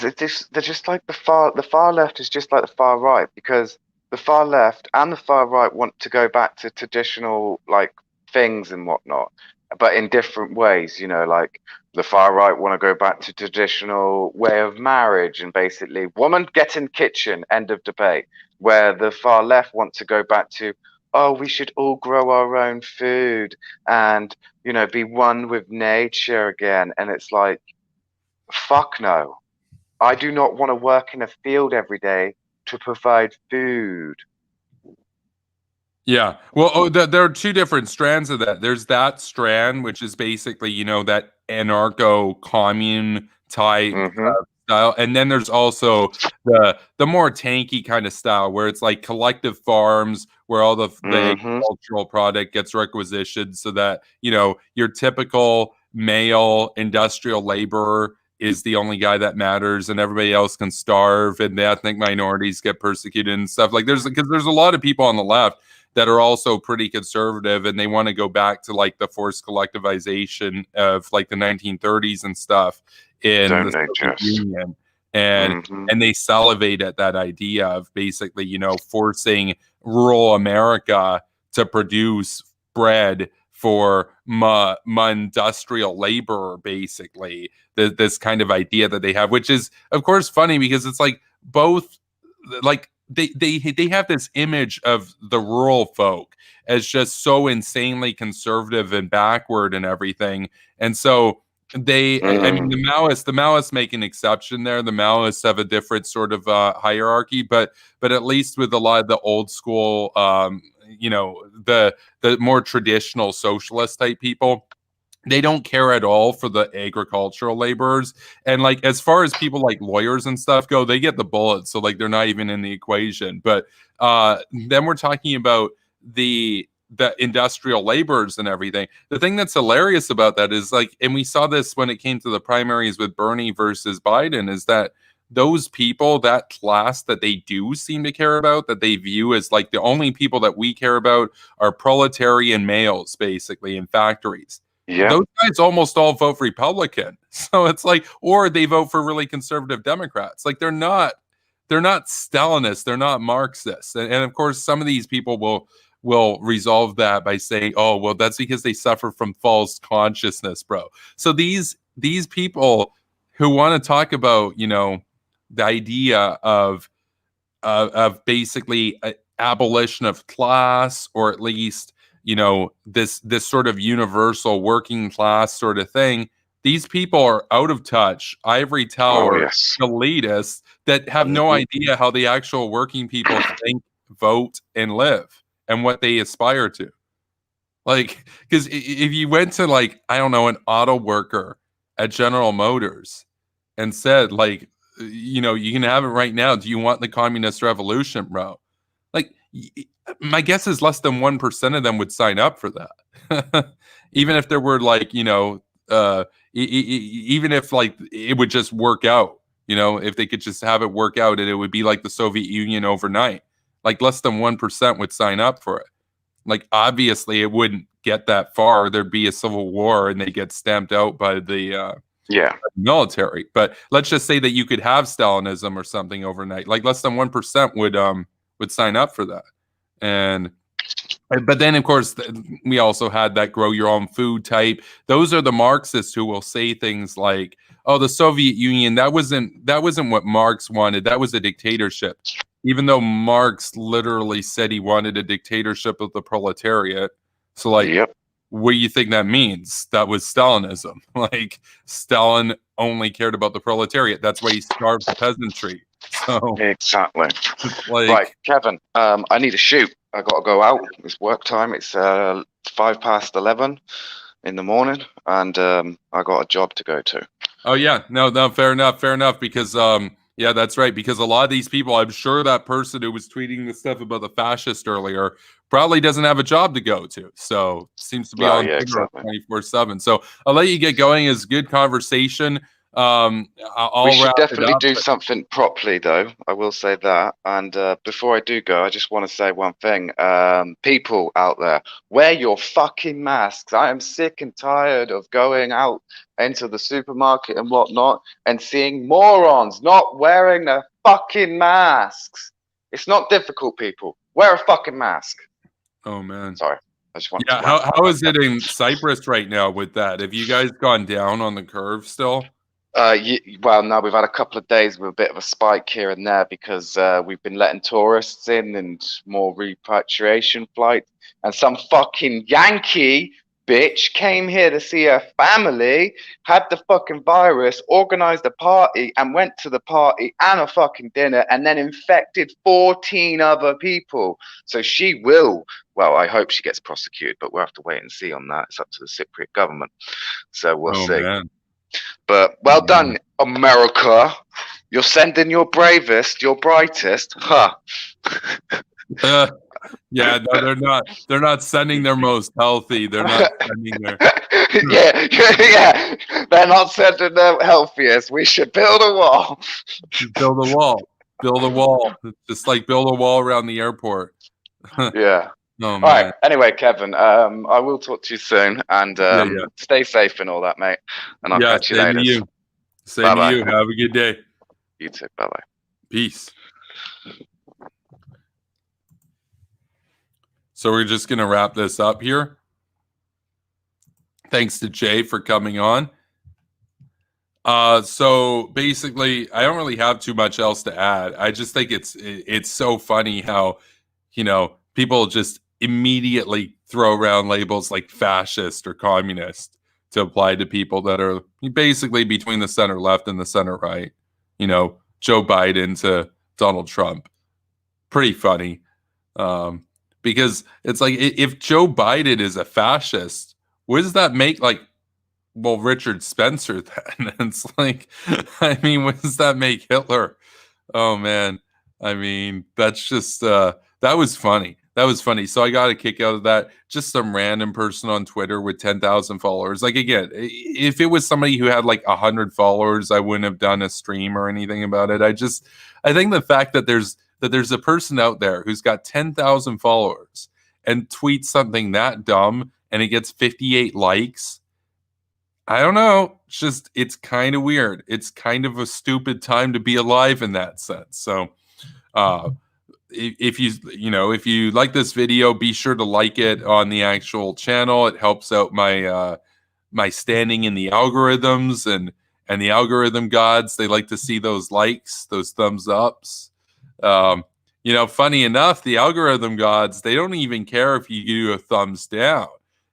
it just they're just like the far left is just like the far right, because the far left and the far right want to go back to traditional like things and whatnot, but in different ways. You know, like the far right want to go back to traditional way of marriage and basically woman get in kitchen, end of debate. Where the far left want to go back to, oh, we should all grow our own food and, you know, be one with nature again. And it's like, fuck no. I do not want to work in a field every day to provide food. Yeah. Well, there are two different strands of that. There's that strand, which is basically, that anarcho commune type style. And then there's also the more tanky kind of style where it's like collective farms where all the agricultural product gets requisitioned so that, your typical male industrial laborer is the only guy that matters and everybody else can starve and the ethnic minorities get persecuted and stuff. Like because there's a lot of people on the left that are also pretty conservative and they want to go back to like the forced collectivization of like the 1930s and stuff in the Soviet Union. And they salivate at that idea of basically, forcing rural America to produce bread for industrial labor, basically. This kind of idea that they have, which is, of course, funny because it's like both, like, they have this image of the rural folk as just so insanely conservative and backward and everything. And so I mean, the Maoists make an exception there. The Maoists have a different sort of hierarchy, but at least with a lot of the old school, the more traditional socialist type people, they don't care at all for the agricultural laborers. And like as far as people like lawyers and stuff go, they get the bullet, so like they're not even in the equation. But then we're talking about the industrial laborers and everything. The thing that's hilarious about that is like, and we saw this when it came to the primaries with Bernie versus Biden, is that those people, that class that they do seem to care about, that they view as like the only people that we care about, are proletarian males, basically, in factories. Yeah. Those guys almost all vote Republican. So it's like, or they vote for really conservative Democrats. Like they're not Stalinists, they're not Marxists. And of course, some of these people will resolve that by saying, oh, well, that's because they suffer from false consciousness, bro. So these people who want to talk about, the idea of basically abolition of class, or at least this sort of universal working class sort of thing, these people are out of touch, ivory tower, elitists that have no idea how the actual working people think, vote, and live, and what they aspire to. Like, because if you went to, like, I don't know, an auto worker at General Motors and said, like, you can have it right now. Do you want the communist revolution, bro? Like, my guess is less than 1% of them would sign up for that. Even if there were like, even if like it would just work out, if they could just have it work out and it would be like the Soviet Union overnight, like less than 1% would sign up for it. Like, obviously it wouldn't get that far. There'd be a civil war and they get stamped out by the military. But let's just say that you could have Stalinism or something overnight. Like less than 1% would sign up for that. But then of course we also had that grow your own food type. Those are the Marxists who will say things like, oh, the Soviet Union, that wasn't what Marx wanted. That was a dictatorship. Even though Marx literally said he wanted a dictatorship of the proletariat. So like, what do you think that means? That was Stalinism. Like, Stalin only cared about the proletariat. That's why he starved the peasantry. So exactly. Like, right, Kevin, I need to shoot. I got to go out. It's work time. It's 11:05 in the morning, and I got a job to go to. Oh yeah, no, fair enough. Because Yeah, that's right. Because a lot of these people, I'm sure that person who was tweeting the stuff about the fascist earlier probably doesn't have a job to go to. So seems to be Well, on yeah, Twitter exactly. 24/7. So I'll let you get going. It's good conversation. We I'll should wrap it definitely up. do But something properly, though. I will say that. And before I do go, I just want to say one thing. People out there, wear your fucking masks. I am sick and tired of going out into the supermarket and whatnot and seeing morons not wearing their fucking masks. It's not difficult, people. Wear a fucking mask. oh man. Sorry, I just wanted to Yeah, rant how about is that. it in Cyprus right now with that? Have you guys gone down on the curve still? Well, no, we've had a couple of days with a bit of a spike here and there because we've been letting tourists in and more repatriation flights. And some fucking Yankee bitch came here to see her family, had the fucking virus, organized a party, and went to the party and a fucking dinner, and then infected 14 other people. So she will, well, I hope she gets prosecuted, but we'll have to wait and see on that. It's up to the Cypriot government. So we'll Oh see. man. But Oh, well man. done, America. You're sending your bravest, your brightest. Huh. Uh, yeah, no, they're not. They're not sending their most healthy. They're not sending their Yeah, yeah. They're not sending their healthiest. We should build a wall. build a wall. Build a wall. Just like build a wall around the airport. Oh Yeah. All right. man. Anyway, Kevin, I will talk to you soon and Yeah, yeah. stay safe and all that, mate. And I'll Yeah, catch you same to later. you. Same Bye to you. bye. Have a good day. You too. Bye bye. Peace. So we're just going to wrap this up here. Thanks to Jay for coming on. So basically, I don't really have too much else to add. I just think it's so funny how, people just immediately throw around labels like fascist or communist to apply to people that are basically between the center left and the center right. Joe Biden to Donald Trump. Pretty funny. Because it's like if Joe Biden is a fascist, what does that make Richard Spencer then? It's like, I mean, what does that make Hitler? Oh man. I mean, that's just that was funny. That was funny. So I got a kick out of that. Just some random person on Twitter with 10,000 followers. Like again, if it was somebody who had like 100 followers, I wouldn't have done a stream or anything about it. I think the fact that there's a person out there who's got 10,000 followers and tweets something that dumb and it gets 58 likes. I don't know. It's kind of weird. It's kind of a stupid time to be alive in that sense. So, uh, if you like this video, be sure to like it on the actual channel. It helps out my standing in the algorithms and the algorithm gods. They like to see those likes, those thumbs ups. Funny enough, the algorithm gods, they don't even care if you do a thumbs down.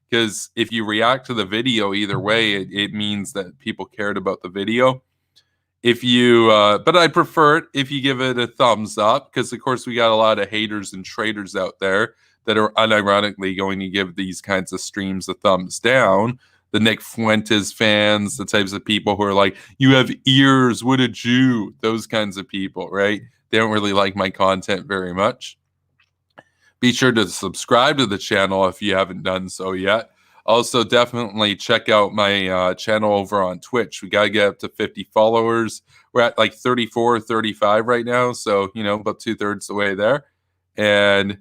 Because if you react to the video either way, it means that people cared about the video. But I prefer it if you give it a thumbs up, because of course we got a lot of haters and traitors out there that are unironically going to give these kinds of streams a thumbs down. The Nick Fuentes fans, the types of people who are like, you have ears, what a Jew, those kinds of people, right? They don't really like my content very much. Be sure to subscribe to the channel if you haven't done so yet. Also, definitely check out my channel over on Twitch. We got to get up to 50 followers. We're at like 34 or 35 right now. So, about 2/3 the way there. And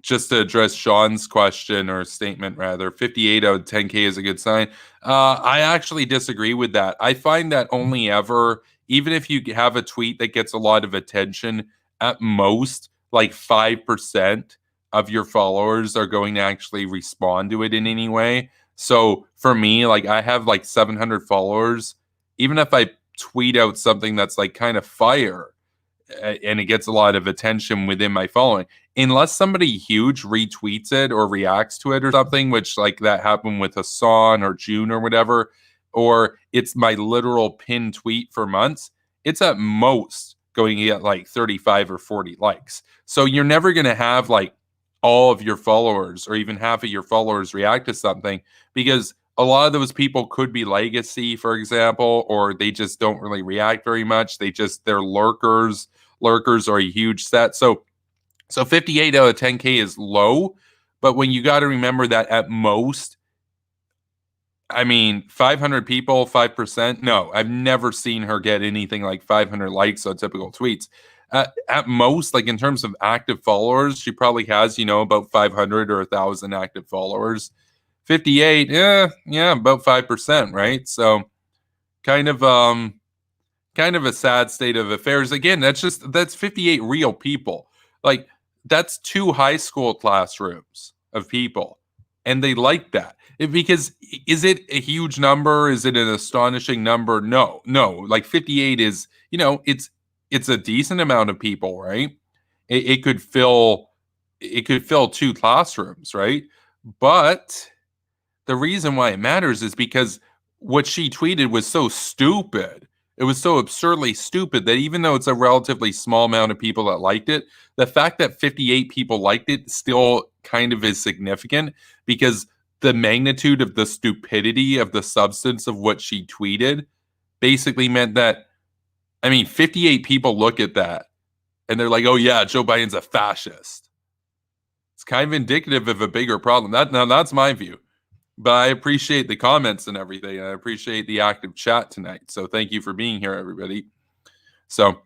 just to address Sean's question or statement, rather, 58 out of 10K is a good sign. I actually disagree with that. I find that only ever, even if you have a tweet that gets a lot of attention, at most, like 5% of your followers are going to actually respond to it in any way. So for me, like I have like 700 followers. Even if I tweet out something that's like kind of fire and it gets a lot of attention within my following, unless somebody huge retweets it or reacts to it or something, which like that happened with Hassan or June or whatever, or it's my literal pinned tweet for months, it's at most going to get like 35 or 40 likes. So you're never going to have like all of your followers or even half of your followers react to something, because a lot of those people could be legacy, for example, or they just don't really react very much. They're lurkers. Lurkers are a huge set. So 58 out of 10K is low, but when you got to remember that at most, I mean, 500 people, 5%. No, I've never seen her get anything like 500 likes on typical tweets. At most, like in terms of active followers, she probably has, about 500 or 1,000 active followers. 58, yeah, about 5%, right? So kind of a sad state of affairs. Again, that's 58 real people. Like that's 2 high school classrooms of people. And they like that. Because is it a huge number? Is it an astonishing number? No. Like 58 is, it's a decent amount of people, right? It could fill 2 classrooms, right? But the reason why it matters is because what she tweeted was so stupid. It was so absurdly stupid that even though it's a relatively small amount of people that liked it, the fact that 58 people liked it still kind of is significant because the magnitude of the stupidity of the substance of what she tweeted basically meant that, 58 people look at that and they're like, oh yeah, Joe Biden's a fascist. It's kind of indicative of a bigger problem. That's my view. But I appreciate the comments and everything. I appreciate the active chat tonight. So thank you for being here, everybody. So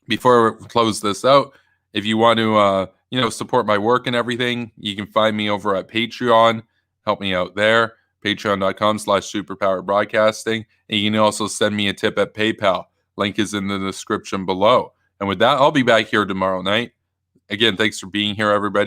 before we close this out, if you want to, support my work and everything, you can find me over at Patreon. Help me out there. Patreon.com/superpowerbroadcasting. And you can also send me a tip at PayPal. Link is in the description below. And with that, I'll be back here tomorrow night. Again, thanks for being here, everybody.